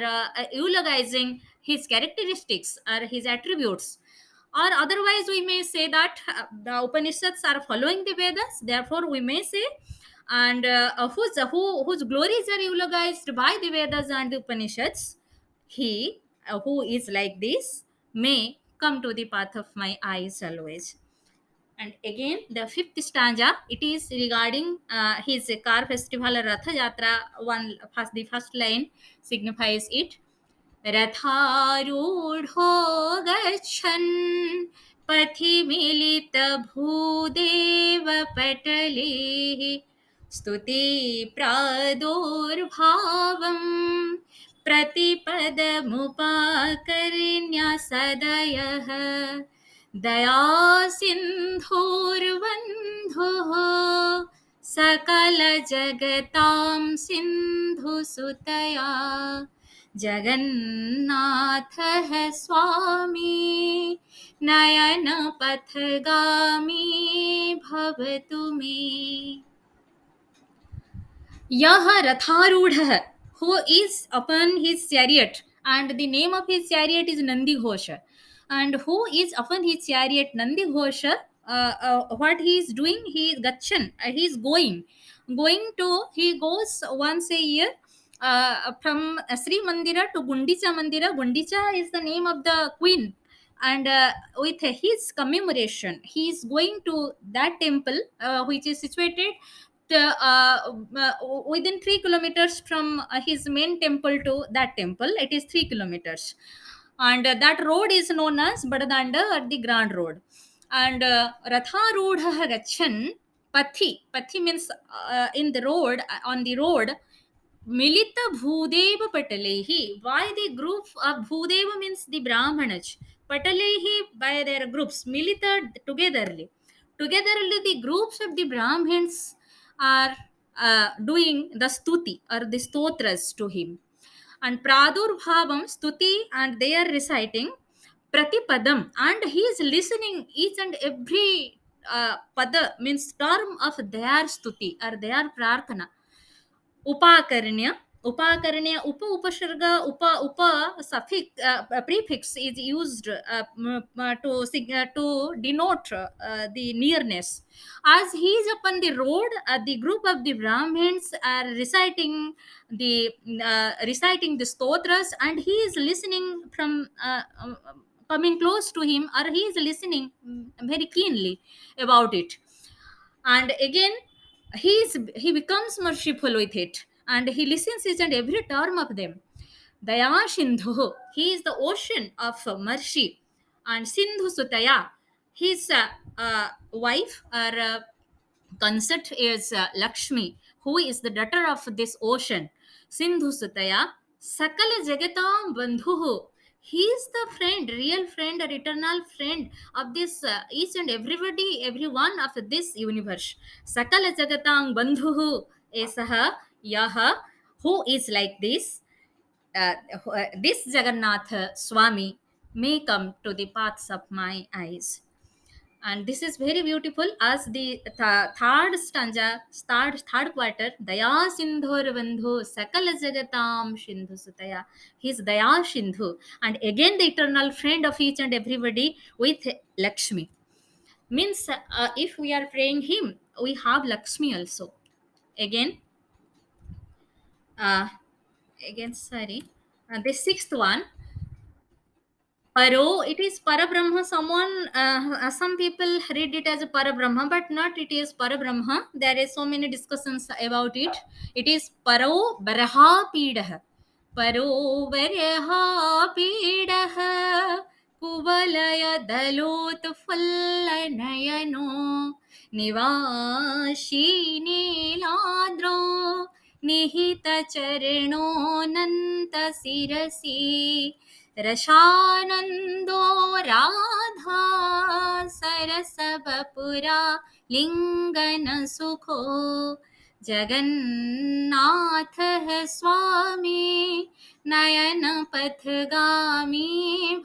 eulogizing his characteristics or his attributes. Or otherwise, we may say that the Upanishads are following the Vedas. Therefore, we may say, and whose glories are eulogized by the Vedas and the Upanishads, he who is like this may come to the path of my eyes always. And again, the fifth stanza, it is regarding his car festival Ratha Yatra. The first line signifies it. रथारूढो गच्छन् पथि मिलित भूदेव पटलेः स्तुति प्रादुर्भावम् प्रतिपदमुपाकर्ण्य सदयः दया सिन्धुर्बन्धुः सकल जगतां सिन्धुसुतया जगन्नाथः स्वामी नयन पथगामी भवतु मे. यह रथारूढ़, who is upon his chariot, and the name of his chariot is Nandi Ghosha, and who is upon his chariot Nandi Ghosha, what he is doing, he is gachan, he is going to, he goes once a year from Sri Mandira to Gundicha Mandira. Gundicha is the name of the queen, and with his commemoration, he is going to that temple, which is situated within 3 kilometers from his main temple to that temple. It is 3 kilometers, and that road is known as Badadanda, or the Grand Road. And Ratharudha Gachan Pathi. Pathi means in the road, on the road. Milita Bhudeva Patalehi. Why the group of Bhudeva means the Brahmanas. Patalehi by their groups. Milita togetherly. Togetherly, the groups of the Brahmins are doing the stuti or the stotras to him. And Pradurbhavam, stuti, and they are reciting Pratipadam, and he is listening each and every pada means term of their stuti or their prarthana. Upakarnya, upakarnya, upasarga, upa suffix, prefix is used to denote the nearness. As he is upon the road, the group of the Brahmins are reciting the stotras, and he is listening from coming close to him, or he is listening very keenly about it. And again, he becomes merciful with it, and he listens each and every term of them. Daya Sindhu, he is the ocean of mercy. And Sindhu Sutaya, his wife or consort is Lakshmi, who is the daughter of this ocean. Sindhu Sutaya, Sakala Jagatam Bandhuhu, he is the friend, real friend or eternal friend of this each and everybody, everyone of this universe. Sakala Jagatang Bandhuhu Esaha Yaha, who is like this. This Jagannath Swami may come to the paths of my eyes. And this is very beautiful as the third stanza, third quarter. Daya Sindhur Bandhu Sakala Jagatam Sindhu Sutaya, he is Daya Sindhu, and again the eternal friend of each and everybody with Lakshmi. Means if we are praying him, we have Lakshmi also. Again, uh, sorry, the sixth one, Paro, it is Parabrahma. Some people read it as a Parabrahma, but not it is Parabrahma. There is so many discussions about it. It is Paro Baraha Pidah. Paro Baraha Pidah. Kuvalaya Dalot Fallanayano Nivashi Niladro Nihita Charano Nanta Sirasi रशानन्दो Radha सरसबपुरा लिङ्गन सुखो जगन्नाथः स्वामी नयन पथगामी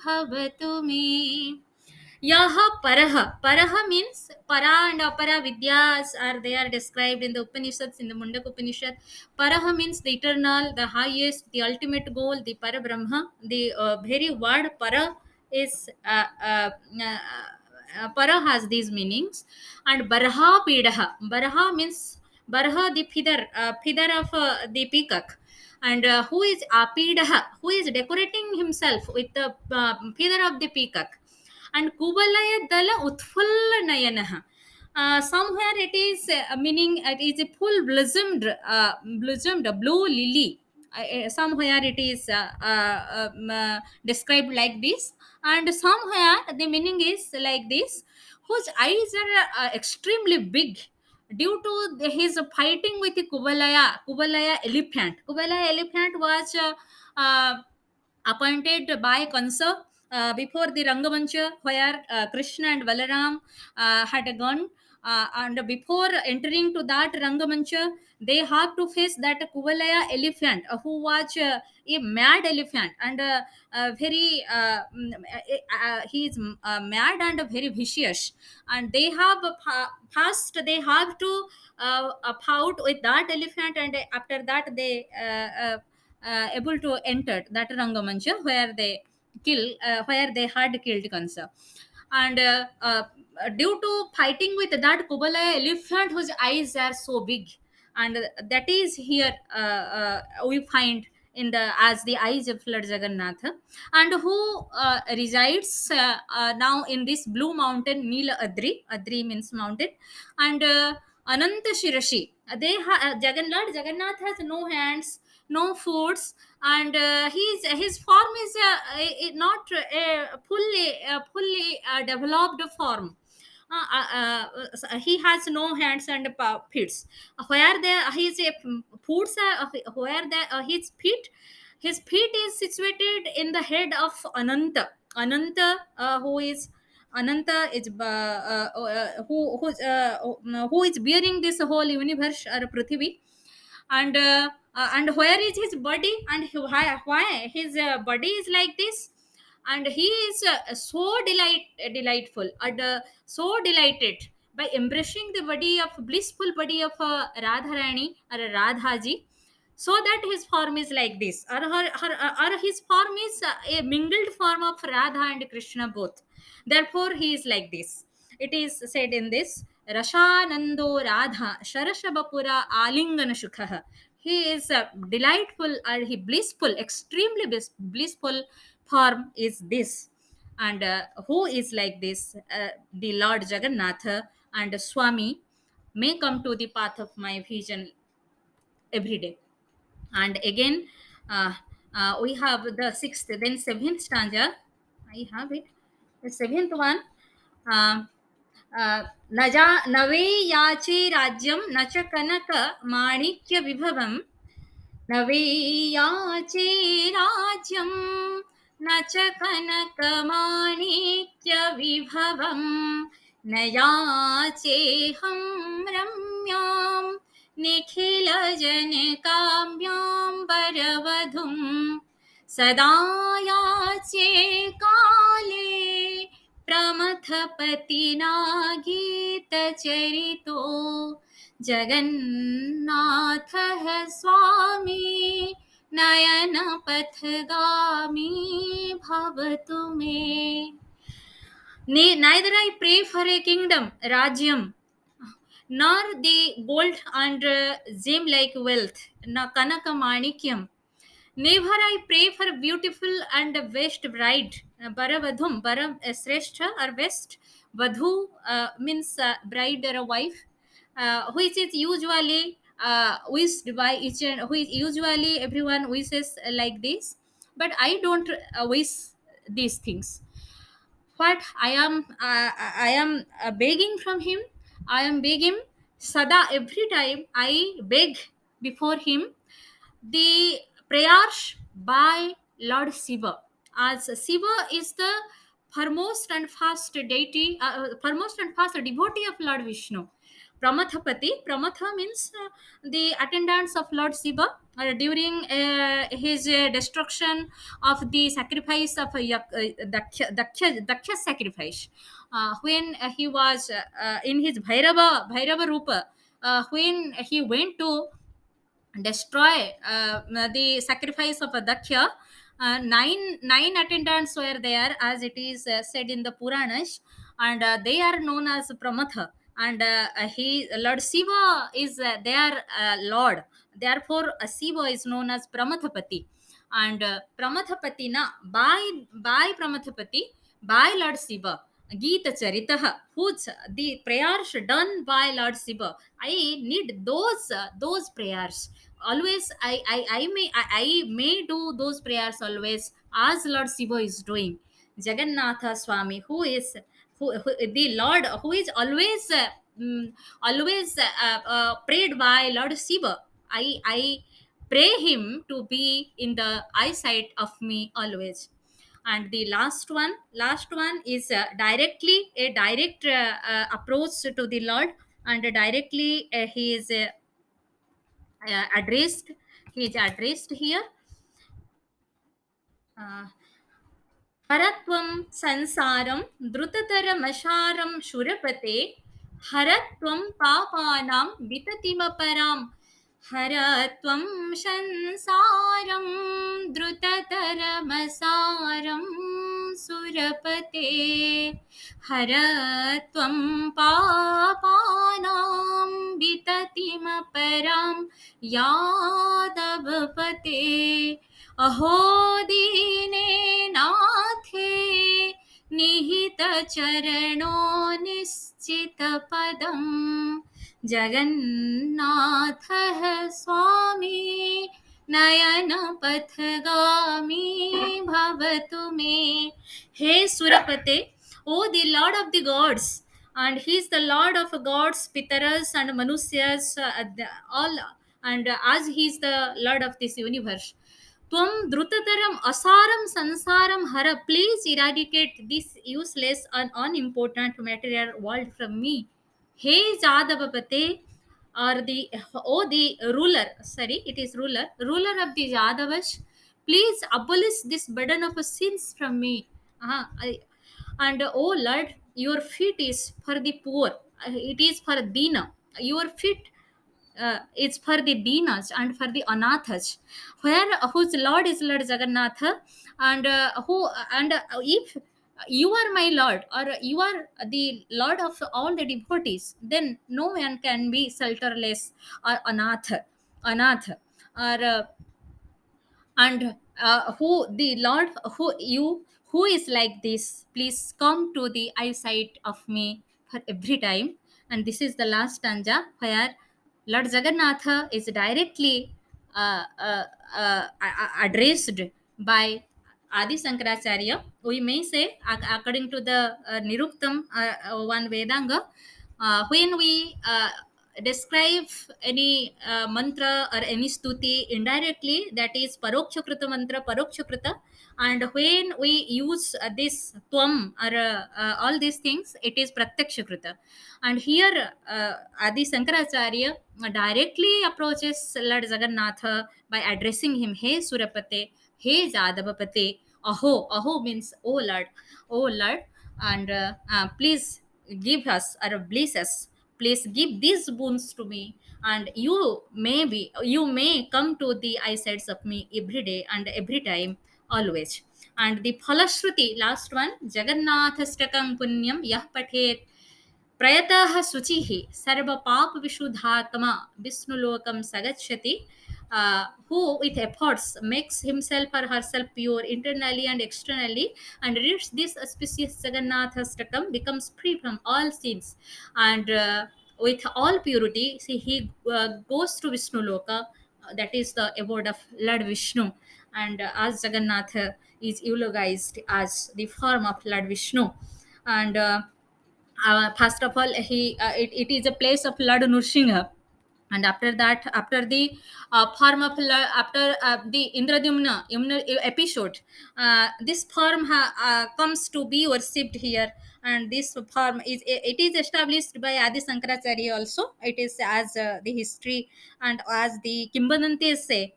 भवतु मे. Yaha Paraha. Paraha means Para and Apara Vidyas are they are described in the Upanishads, in the Mundaka Upanishad. Paraha means the eternal, the highest, the ultimate goal, the Para Brahma. The very word Para is Para has these meanings. And Baraha Pidaha. Baraha means Baraha the feather of the peacock. And who is Apidaha, who is decorating himself with the feather of the peacock. And Kubalaya Dala Utfulla Nayanaha. Somewhere it is meaning it is a full blossomed blue lily. Somewhere it is described like this, and somewhere the meaning is like this, whose eyes are extremely big due to his fighting with the Kubalaya elephant. Kubalaya elephant was appointed by Kansa before the Rangamancha, where Krishna and Balaram had gone. And before entering to that Rangamancha, they have to face that Kuvalaya elephant, who was a mad elephant, and very he is mad and very vicious. And they have first they have to fight with that elephant, and after that they able to enter that Rangamancha where they had killed Kansa. And due to fighting with that Kubalaya elephant whose eyes are so big, and that is here we find in the as the eyes of Lord Jagannath, and who resides now in this blue mountain Nila Adri means mountain. And Ananta Shirashi, Lord Jagannath has no hands, no foots, and his form is not a fully developed form. He has no hands and feet. Where his foots are, where his feet is situated in the head of Ananta. Ananta, who is Ananta is who is bearing this whole universe or Prithvi, and where is his body, and why his body is like this, and he is so delightful and so delighted by embracing the body of blissful body of Radharani or Radhaji, so that his form is like this, or his form is a mingled form of Radha and Krishna both. Therefore, he is like this. It is said in this Rashanando Radha Sharashabapura Alingana Shukha. He is delightful or he blissful, extremely blissful form is this. And who is like this? The Lord Jagannatha and Swami may come to the path of my vision every day. And again, uh, we have the sixth, then seventh stanza. I have it. The seventh one. um, न जा न वे याचे राज्यं न च कनक माणिक्य विभवं न वे याचे राज्यं न च कनक माणिक्य विभवं न याचेऽहं रम्यां निखिल जनकाम्यां वरवधुं सदा याचे काले प्रमथपतिना गीतचरितो जगन्नाथः स्वामी नयनपथगामी भवतु मे. Neither I pray for a kingdom, Rajyam, nor the gold and gem like wealth, na Kanaka Manikyam. Never I pray for beautiful and best bride, Baravadhum, Bara Srestha or best. Vadhu means bride or a wife, which is usually wished by each and who is usually everyone wishes like this. But I don't wish these things. What I am begging from him. I am begging Sada every time I beg before him the prayers by Lord Shiva, as Shiva is the foremost and first deity, foremost and first devotee of Lord Vishnu. Pramathapati, Pramatha means the attendants of Lord Shiva during his destruction of the sacrifice of Daksha sacrifice. When he was in his Bhairava Rupa, when he went to destroy the sacrifice of Daksha, nine attendants were there, as it is said in the Puranas, and they are known as Pramatha. And he Lord Shiva is their Lord. Therefore, Shiva is known as Pramathapati. And Pramathapati na by Pramathapati, by Lord Shiva. Gita Charitaha, whose the prayers done by Lord Shiva. I need those prayers always. I may do those prayers always as Lord Shiva is doing. Jagannatha Swami, who the Lord, who is always prayed by Lord Shiva. I pray him to be in the eyesight of me always. And the last one is directly a direct approach to the Lord, and directly he is addressed. He is addressed here. हरत्वं संसारं द्रुततरमशारं शूरपते हरत्वं पापानां विततिमपरां हरत्वं संसारं द्रुततरमसारं सुरपते हरत्वं पापानां विततिमपरां यादवपते अहो दीने नाथे निहित चरणो निश्चित पदम जगन्नाथः स्वामी नयन पथगामी भवतु मे. हे सुरपते, O the Lord of the gods, and he is the Lord of gods, Pitaras and Manusyas, all, and as he is the Lord of this universe. Tvam drutataram asaram sansaram hara. Please eradicate this useless and unimportant material world from me. Hey Jadavapate, or the the ruler, sorry, it is ruler of the Jadavas, please abolish this burden of sins from me. And oh Lord, your feet is for the poor, it is for Dina. Your feet it's for the Dinas and for the Anathas, where whose Lord is Lord Jagannatha, and who and if you are my Lord, or you are the Lord of all the devotees, then no one can be shelterless or anath, or and who the Lord, who is like this, please come to the eyesight of me for every time. And this is the last stanza where Lord Jagannatha is directly addressed by Adi Sankaracharya. We may say, according to the Niruktam, one Vedanga, when we describe any mantra or any stuti indirectly, that is parokshakrita mantra, parokshakrita. And when we use this tvam or all these things, it is pratyakshakrita. And here Adi Sankaracharya directly approaches Lord Jagannatha by addressing him, Hey Surapate, Hey Jadavapate. Aho means oh Lord, and please give us or bless us. Please give these boons to me, and you may come to the eyesights of me every day and every time, always. And the Phalashruti, last one, Jagannathastakam punyam yah pathet प्रयतः शुचिः सर्वपापविशुद्धात्मा विष्णुलोकं sagacchati. Who with efforts makes himself or herself pure internally and externally and reads this auspicious Jagannathastakam, becomes free from all sins, and with all purity, see, he goes to Vishnu Loka, that is the abode of Lord Vishnu. And as Jagannatha is eulogized as the form of Lord Vishnu. And first of all, it is a place of Lord Nrsimha. And after that, after the form of after the Indradyumna episode, this form comes to be worshipped here. And this form is, it is established by Adi Sankaracharya also. It is as the history and as the Kimbadantis say.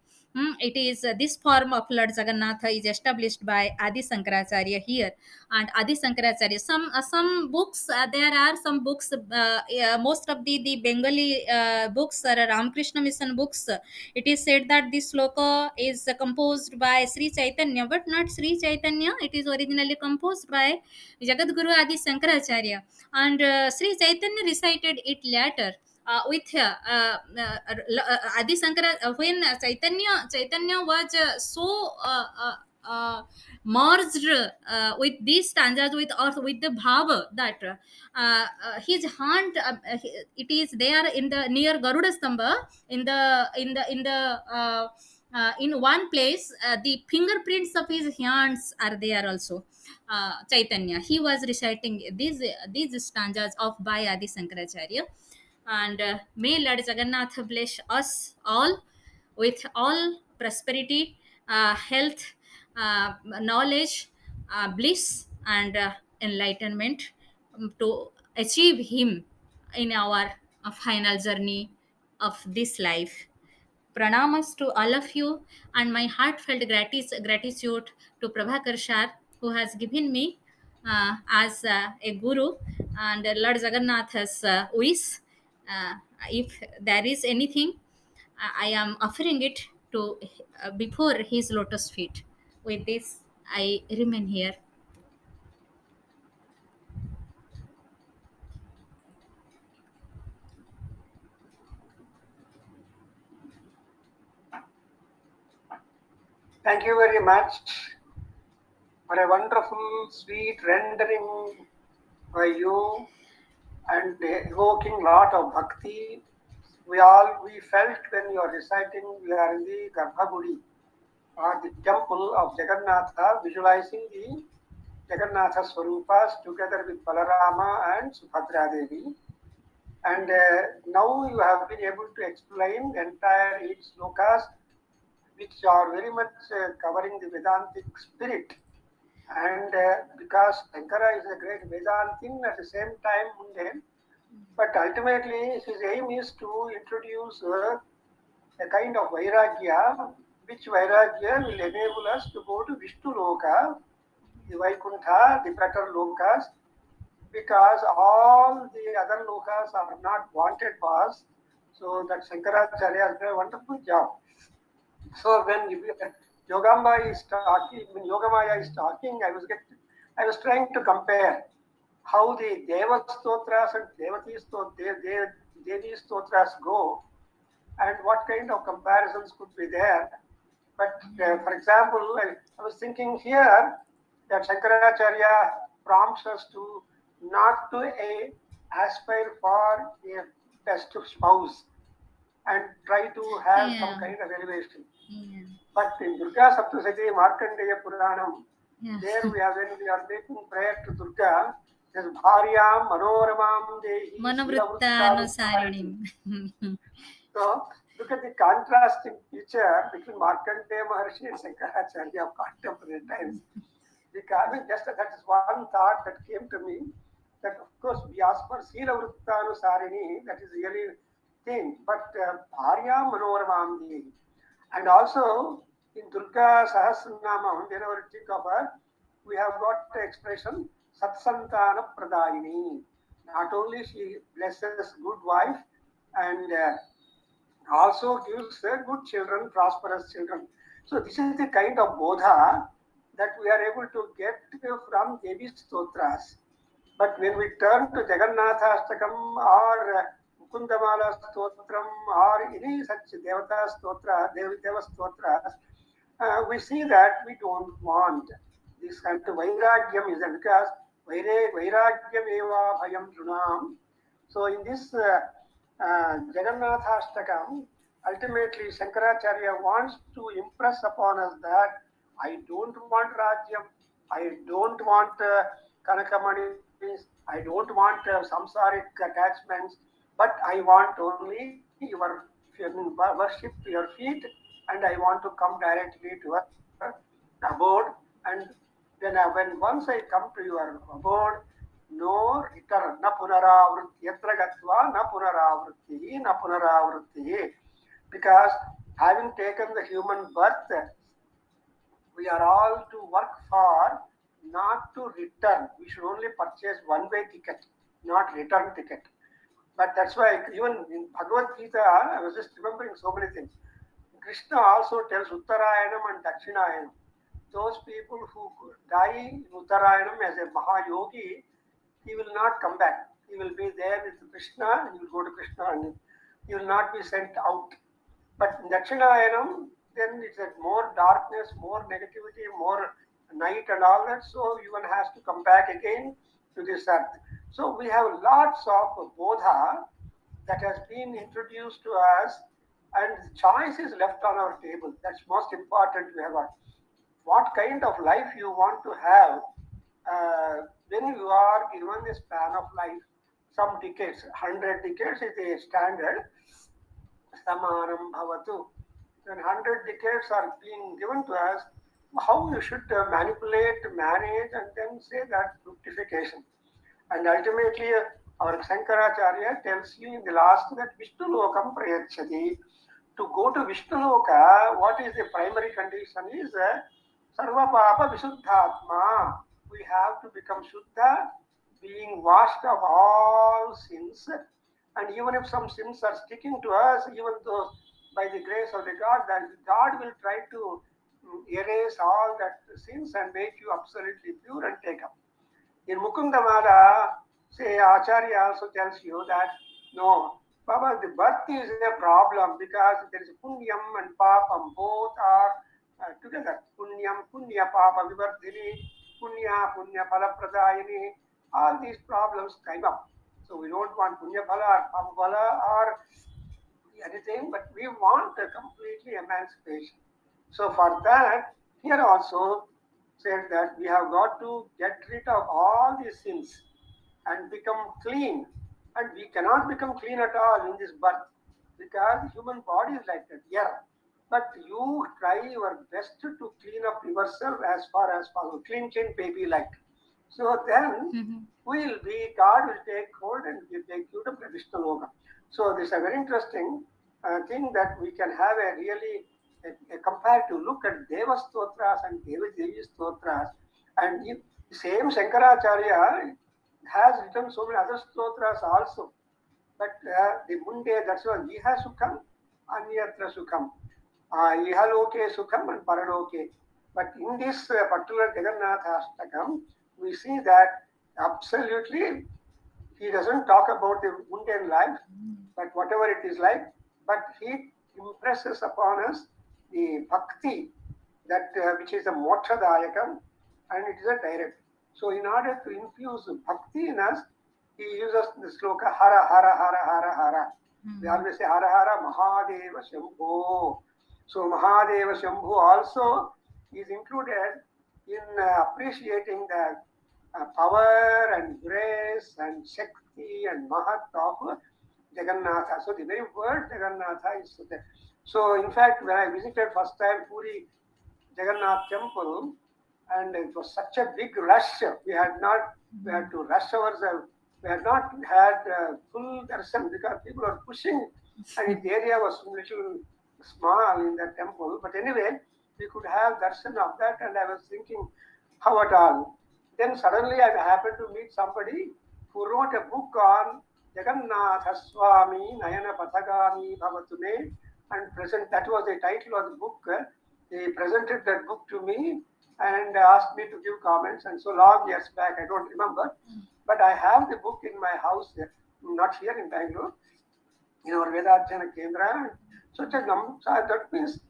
It is this form of Lord Jagannatha is established by Adi Sankaracharya here. And Adi Sankaracharya, some books, there are some books, most of the Bengali books or Ramakrishna Mission books, it is said that this sloka is composed by Sri Chaitanya, but not Sri Chaitanya. It is originally composed by Jagadguru Adi Sankaracharya, and Sri Chaitanya recited it later with Adi Sankara. When Chaitanya was so merged with these stanzas, with the bhava, that his hand, it is there in the near Garuda Stamba, in one place, the fingerprints of his hands are there also. Chaitanya, he was reciting these stanzas of by Adi Sankaracharya. And may Lord Jagannath bless us all with all prosperity, health, knowledge, bliss, and enlightenment, to achieve Him in our final journey of this life. Pranamas to all of you, and my heartfelt gratitude to Prabhakar Shar, who has given me as a guru, and Lord Jagannath's wish. Uh, if there is anything, I am offering it to before his lotus feet. With this, I remain here. Thank you very much for a wonderful, sweet rendering by you and evoking lot of bhakti. We felt when you are reciting, we are in the Garbhagudi, or the temple of Jagannatha, visualizing the Jagannatha Swarupas together with Balarama and Subhadra Devi. And now you have been able to explain entire 8 slokas which are very much covering the Vedantic spirit. And because Shankara is a great Vedantin, at the same time mundane, but ultimately his aim is to introduce a kind of Vairagya, which Vairagya will enable us to go to Vishnu Loka, the Vaikuntha, the better Lokas, because all the other Lokas are not wanted for us. So that Shankaracharya has done a wonderful job. So when Yogamba is talking, when Yogamaya is talking, I was trying to compare how the Deva Stotras and Devi Stotras go, and what kind of comparisons could be there. But for example, I was thinking here that Shankaracharya prompts us to not to aspire for a best spouse and try to have some Yeah. kind of elevation. Yeah. But in Durga Saptasati, Markandeya Puranam, Yeah. there when we are making prayer to Durga, there's Bharyam Manoramam Dehi Manavrittanusarini. So look at the contrasting picture between Markandeya Maharshi and Shankaracharya of contemporary times. Because just that is one thought that came to me, that of course we ask for Sila Vrittanusarini, that is really thing, but Bharya Manoramam Dehi. And also in Durga Sahasranamam, whenever you think of her, we have got the expression Satsantana Pradayini. Not only she blesses good wife and also gives good children, prosperous children. So this is the kind of bodha that we are able to get from Devi Stotras. But when we turn to Jagannatha Ashtakam or Mukundamala Stotram or any such Devata Stotra, Deva Stotras, we see that we don't want this kind of Vairagyam is because Vairagyam eva bhayam drunam. So in this Jagannatha Ashtakam, ultimately Shankaracharya wants to impress upon us that I don't want Rajyam, I don't want Kanakamanis, I don't want samsaric attachments, but I want only your worship to your feet, and I want to come directly to your abode. And when once I come to your abode, no return, na punaravritti, yatra gatva, na punaravritti, na punaravritti. Because having taken the human birth, we are all to work for not to return. We should only purchase one-way ticket, not return ticket. But that's why even in Bhagavad Gita, I was just remembering so many things. Krishna also tells Uttarayanam and Dakshinayanam. Those people who die in Uttarayanam as a Mahayogi, he will not come back. He will be there with Krishna, he will go to Krishna and he will not be sent out. But in Dakshinayanam, then it's a more darkness, more negativity, more night and all that. So one has to come back again to this earth. So we have lots of bodha that has been introduced to us, and the choice is left on our table. That's most important to have. What kind of life you want to have when you are given a span of life, some decades, 100 decades is a standard. Samanam bhavatu. When 100 decades are being given to us, how you should manipulate, manage, and then say that fructification. And ultimately, our Shankaracharya tells you in the last that Vishnu Lokam Prayachati. To go to Vishnu Loka, what is the primary condition is Sarva Papa Visuddhatma. We have to become Shuddha, being washed of all sins. And even if some sins are sticking to us, even though by the grace of the God, that God will try to erase all that sins and make you absolutely pure and take up. In Mukundamala, say Acharya also tells you that no, Baba, the birth is a problem because there is punyam and papam, both are together. Punyam, punya papa vivardhini, punya phala pradayini, all these problems come up. So we don't want punya phala or papa phala or anything, but we want a completely emancipation. So for that, here also said that we have got to get rid of all these sins and become clean. And we cannot become clean at all in this birth because the human body is like that. Yeah. but you try your best to clean up yourself as far as possible. Clean baby like. So then God will take hold and will take you to Vishnu Loka. So this is a very interesting thing that we can have a really a comparative look at Deva Stotras and Devi Stotras. And the same Shankaracharya has written so many other stotras also. But the Munde, that's why Iha Sukham, Anyatra Sukham. Ihaloke Sukham and Paraloke. But in this particular Jagannatha Ashtakam, we see that absolutely he doesn't talk about the mundane life, but whatever it is like, but he impresses upon us the bhakti that which is a mokshadayakam, and it is a direct. So in order to infuse bhakti in us, he uses the sloka hara hara hara hara hara. We always say hara hara Mahadeva Shambho. So Mahadeva Shambhu also is included in appreciating the power and grace and Shakti and Mahat of Jagannatha. So the very word Jagannatha is there. So in fact, when I visited first time Puri Jagannath temple, and it was such a big rush, we had to rush ourselves. We had not had full darshan because people were pushing, and the area was a little small in the temple. But anyway, we could have darshan of that, and I was thinking, how at all? Then suddenly I happened to meet somebody who wrote a book on Jagannatha Swami Nayana Pathagami Bhavatune, and that was the title of the book. They presented that book to me and asked me to give comments, and so long years back, I don't remember. But I have the book in my house, not here in Bangalore, in our Vedadhyana Kendra. So that means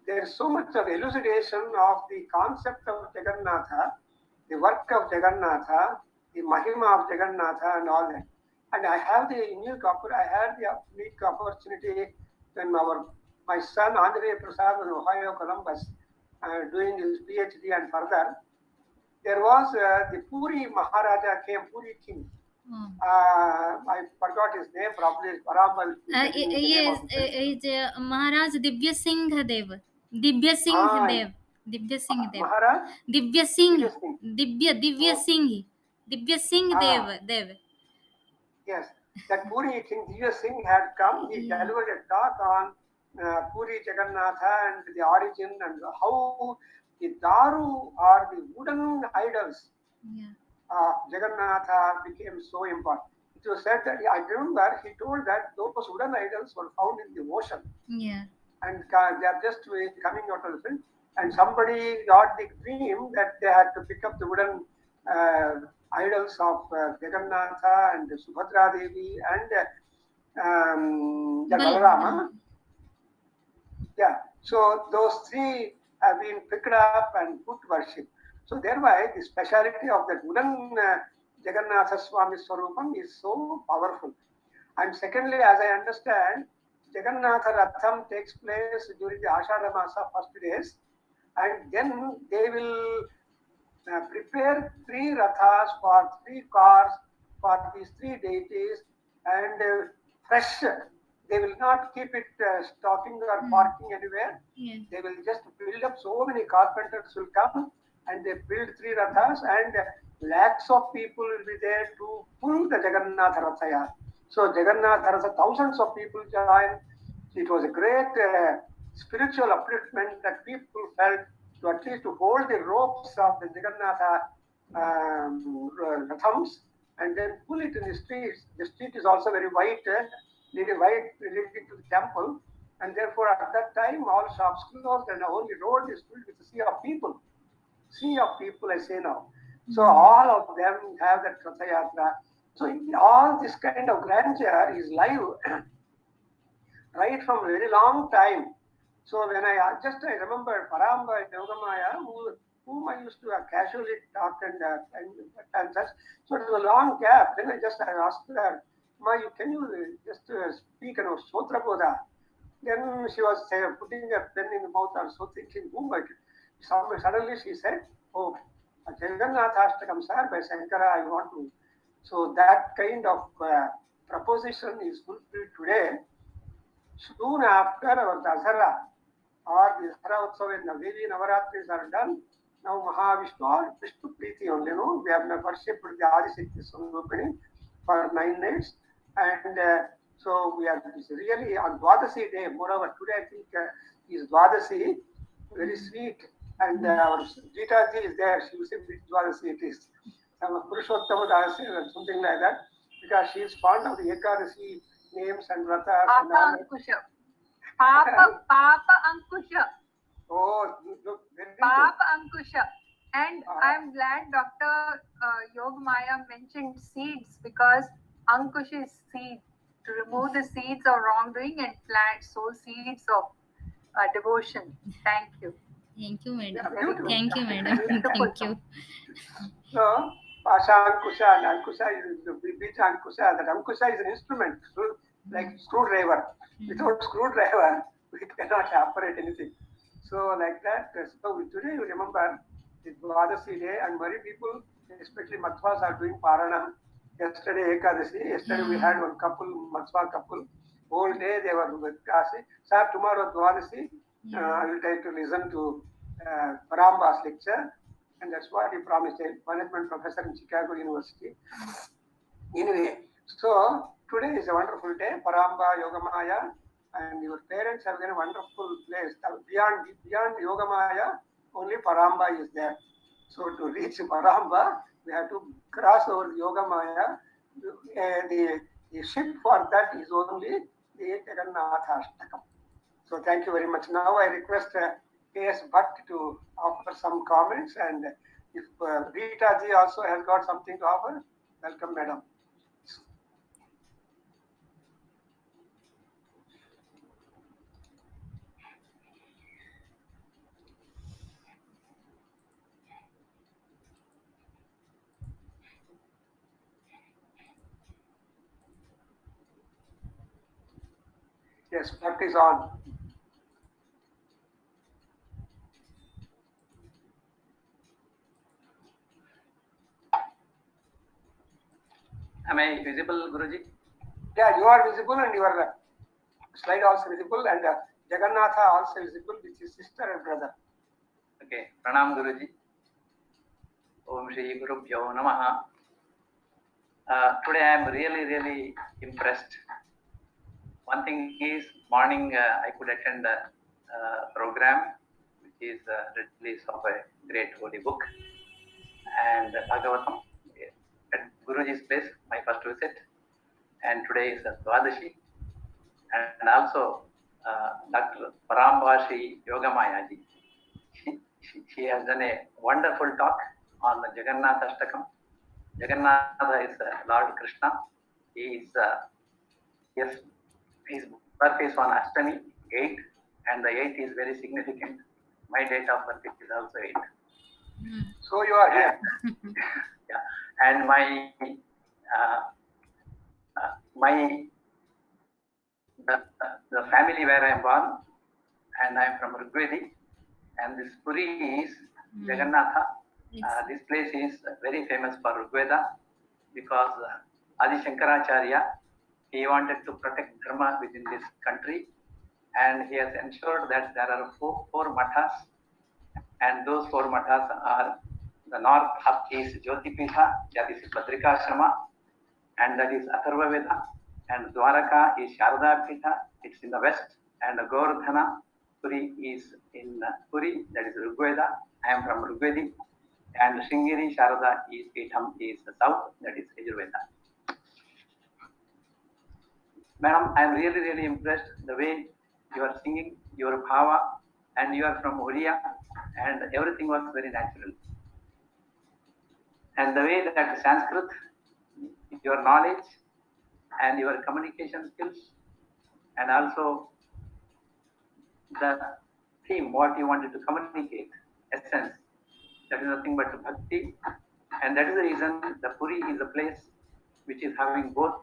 there is so much of elucidation of the concept of Jagannatha, the work of Jagannatha, the Mahima of Jagannatha and all that. And I had the unique opportunity when my son Andrea Prasad was in Ohio, Columbus, doing his PhD and further. There was the Puri Maharaja came, Puri king. I forgot his name, probably Parambal. Yes, Maharaj Divya Singh Dev. Divya Singh Dev. Divya Singh Dev. Maharaj? Divya Singh. Divya Singh. Divya Singh Dev. Yes, that Puri king Divya Singh had come. He delivered a talk on Puri Jagannatha and the origin and how the Daru or the wooden idols Jagannatha became so important. It was said that I remember he told that those wooden idols were found in the ocean. Yeah. And they are just coming out of the film. And somebody got the dream that they had to pick up the wooden idols of Jagannatha and Subhadra Devi and Balarama. Yeah. So those three have been picked up and put worship. So thereby the speciality of the wooden Jagannatha Swami Swarupam is so powerful. And secondly, as I understand, Jagannatha Ratham takes place during the Ashadha Masa first days, and then they will prepare 3 rathas for 3 cars for these 3 deities, and fresh. They will not keep it stocking or parking anywhere. Yeah. They will just build up. So many carpenters will come and they build 3 rathas, and lakhs of people will be there to pull the Jagannatha Rathaya. So Jagannatha Ratha, thousands of people join. It was a great spiritual upliftment that people felt to at least to hold the ropes of the Jagannatha Rathams and then pull it in the streets. The street is also very wide, leading to the temple, and therefore at that time all shops closed and the only road is filled with a sea of people. Sea of people, I say now. So all of them have that Ratha Yatra. So all this kind of grandeur is live right from a very long time. So when I remember Paramba Yogamaya, whom I used to casually talk and such. So it was a long gap. Then I asked her, Ma, can you just speak about Sotra Bodha? Then she was putting a pen in the mouth and so thinking, suddenly she said, oh, Jagannatha Ashtakam sir by Shankara, I want to. So that kind of proposition is fulfilled today. Soon after our Dasara, or the Dashara Utsav and the Devi Navaratris are done. Now Mahavishnu or Vishnu Preeti only, no? We have worshipped the Adishakti Swarupini for 9 days, and so we are really on Dwadasi day. Moreover, today I think is Dwadasi, very sweet, and our Gita ji is there. She will say which Dwadasi it is. Some Purushottama Dasi or something like that, because she is fond of the Ekadasi names and vratas. Papa Ankusha. Papa Ankusha. Oh, look, very good. Papa Ankusha. And I'm glad Dr. Yogamaya mentioned seeds, because Ankusha is seed, to remove the seeds of wrongdoing and sow seeds of devotion. Thank you. Thank you, madam. Yeah, beautiful. Thank you, madam. Thank you. So, Pasha Ankusha and Ankusha is the Bija Ankusha. That Ankusha is an instrument, like screwdriver. Without screwdriver, we cannot operate anything. So, like that. So, today you remember the Dwadasi day, and many people, especially Mathvas, are doing Parana. Yesterday, Ekadasi. Yesterday, we had one couple, Mathva couple. Whole day they were with Kasi. Sir, tomorrow Dwadasi, I will try to listen to Paramba's lecture. And that's what he promised, a management professor in Chicago University. Anyway, so today is a wonderful day, Paramba, Yogamaya, and your parents have a wonderful place. Beyond Yogamaya, only Paramba is there. So to reach Paramba, we have to cross over Yogamaya. The ship for that is only the Jagannatha Ashtakam. So thank you very much. Now I request K.S. Bhatt to offer some comments, and if Rita ji also has got something to offer, welcome, madam. Yes, Bhatt is on. Am I visible, Guruji? Yeah, you are visible, and your slide also visible, and Jagannatha also visible with his sister and brother. Okay, Pranam Guruji. Om Shri Guru Pyo Namaha. Today I am really impressed. One thing is, morning I could attend the program, which is the release of a great holy book, and Bhagavatam at Guruji's place, my first visit. And today is Dwadashi, and also Dr. Parambashi Yogamaya ji. She has done a wonderful talk on the Jagannatha Ashtakam. Jagannatha is Lord Krishna. He is yes, his birth is on Ashtami 8, and the 8 is very significant. My date of birth is also 8. So you are here. Yeah, and the family where I am born, and I am from Rigvedi, and this Puri is Jagannatha. This place is very famous for Rigveda, because Adi Shankaracharya, he wanted to protect dharma within this country, and he has ensured that there are four mathas, and those 4 mathas are the north hub is Jyotipitha, that is Badrikashrama, and that is Atharva Veda, and Dwaraka is Sharada Pitha, it's in the west, and Govardhana Puri is in Puri, that is Rigveda. I am from Rigvedi, and Sringeri Sharada is Pitham is the south, that is Yajurveda. Madam, I am really impressed the way you are singing, your bhava, and you are from Oriya, and everything was very natural. And the way that Sanskrit, your knowledge and your communication skills, and also the theme, what you wanted to communicate, essence, that is nothing but bhakti. And that is the reason the Puri is a place which is having both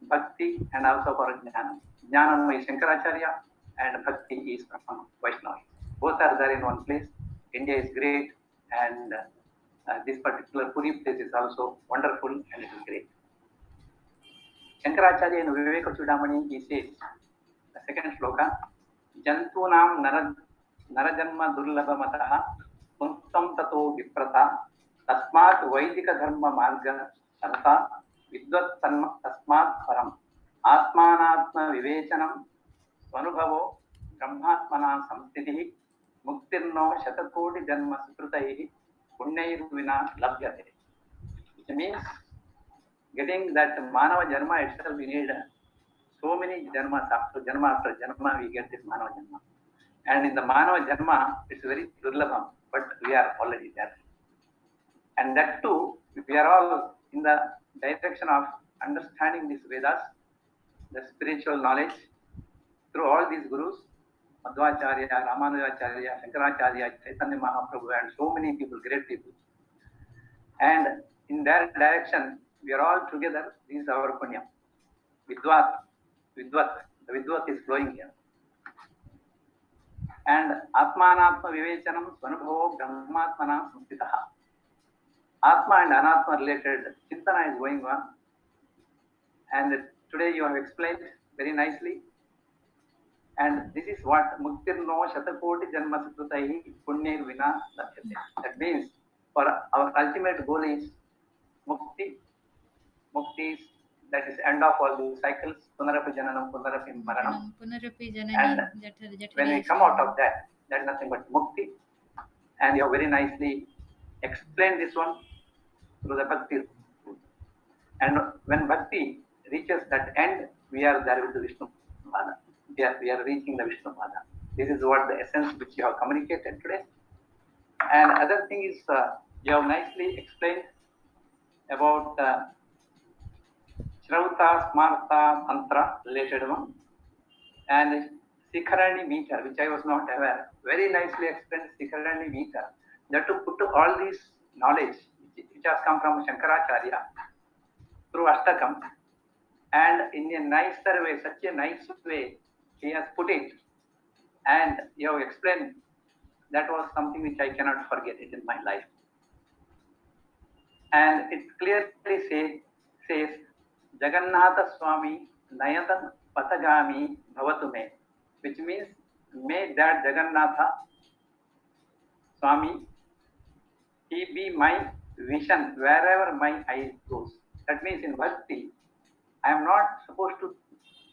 bhakti and also for jnana. Jnana is Shankaracharya, and bhakti is from Vaishnava. Both are there in one place. India is great, and this particular Puri place is also wonderful, and it is great. Shankaracharya in Viveka Chudamani, he says, the second shloka, जन्तूनां नरजन्म दुर्लभमतः पुंस्तं ततो विप्रता तस्मात् वैदिकधर्ममार्गतः विद्वत्तन्म तस्मात् परम् आत्मानात्मविवेचनं स्वनुभवो ब्रह्मात्मना संस्थितिः मुक्तिर्नो शतकोटिजन्म सुकृतैः पुण्यैर्विना लभ्यते. Which means getting that Manava Janma itself, we need so many Janmas. After Janma, we get this Manava Janma. And in the Manava Janma, it's very durlabham, but we are already there. And that too, we are all in the direction of understanding these Vedas, the spiritual knowledge, through all these gurus, Madhvacharya, Ramanujacharya, Shankaracharya, Chaitanya Mahaprabhu, and so many people, great people. And in their direction, we are all together. This is our punya. Vidvat. The Vidvat is flowing here. And Atmanatma Vivechanam Svanubhavo Brahmatmana Samstitaha. Atma and Anatma related Chintana is going on. And today you have explained very nicely. And this is what Muktirno Shatakoti Janma Sukrutaihi Punyir Vina Labhyate. That means for our ultimate goal is Mukti. Mukti is, that is end of all the cycles, Punarapi Jananam, Punarapi Maranam. And when we come out of that, that is nothing but Mukti. And you have very nicely explained this one through the Bhakti. And when Bhakti reaches that end, we are there with the Vishnu Pada. We are reaching the Vishnu Pada. This is what the essence which you have communicated today. And other thing is, you have nicely explained about Shrauta, Smarta, Tantra related one. And Sikharani meter, which I was not aware. Very nicely explained Sikharani meter. That to put all this knowledge, which has come from Shankaracharya, through Ashtakam, and in a nicer way, such a nice way, he has put it. And you have explained, that was something which I cannot forget it in my life. And it clearly says Jagannatha Swami Nayatan Patagami Bhavatu Me, which means may that Jagannatha Swami, he be my vision wherever my eye goes. That means in Bhakti, I am not supposed to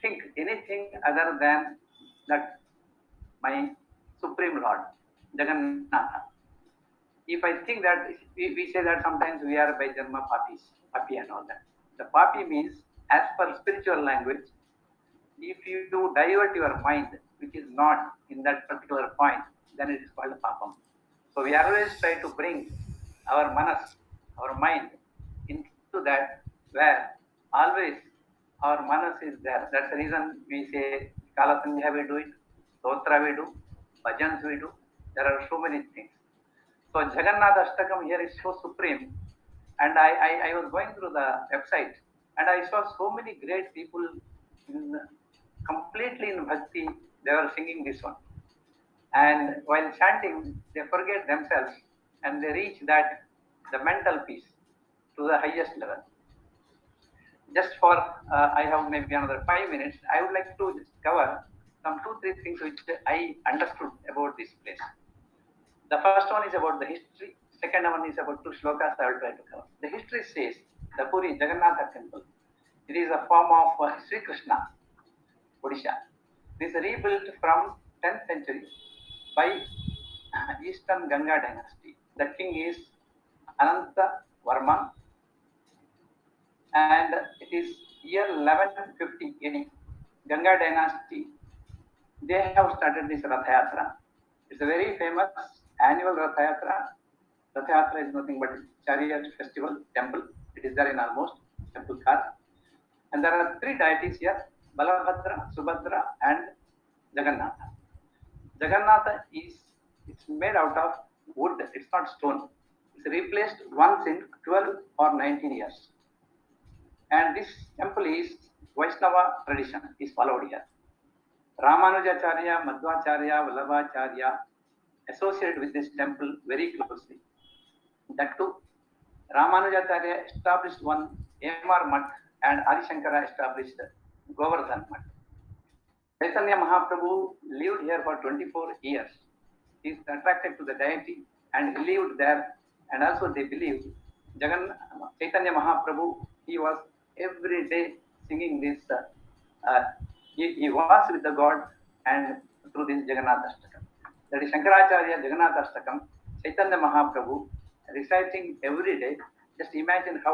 think anything other than that my Supreme Lord, Jagannatha. If I think that, we say that sometimes we are by Janma Papi and all that. The Papi means, as per spiritual language, if you divert your mind, which is not in that particular point, then it is called Papam. So we always try to bring our manas, our mind, into that where always our manas is there. That's the reason we say Kala Sandhya we do it, Stotra we do, Bhajans we do. There are so many things. So Jagannath Ashtakam here is so supreme. And I was going through the website and I saw so many great people completely in Bhakti. They were singing this one. And while chanting, they forget themselves and they reach that, the mental peace, to the highest level. Just for, I have maybe another 5 minutes, I would like to just cover some 2-3 things which I understood about this place. The first one is about the history. Second one is about 2 shlokas I will try to cover. The history says the Puri Jagannatha temple, it is a form of Sri Krishna, Odisha. This is rebuilt from 10th century by Eastern Ganga dynasty. The king is Ananta Varma, and it is year 1150 AD. Ganga dynasty, they have started this Ratha Yatra. It's a very famous annual Ratha Yatra. Ratha Yatra is nothing but chariot festival temple. It is there in almost temple car. And there are 3 deities here: Balabhadra, Subhadra, and Jagannatha. Jagannatha it's made out of wood. It's not stone. It's replaced once in 12 or 19 years. And this temple is Vaishnava tradition is followed here. Ramanujacharya, Madhvacharya, Vallabhacharya associated with this temple very closely. That too, Ramanujacharya established one Emar Mutt and Adi Shankara established Govardhan Mutt. Chaitanya Mahaprabhu lived here for 24 years. He is attracted to the deity and he lived there, and also they believed Chaitanya Mahaprabhu, he was every day singing this. He was with the God and through this Jagannath Ashtakam. That is Shankaracharya Jagannath Ashtakam, Chaitanya Mahaprabhu reciting every day. Just imagine how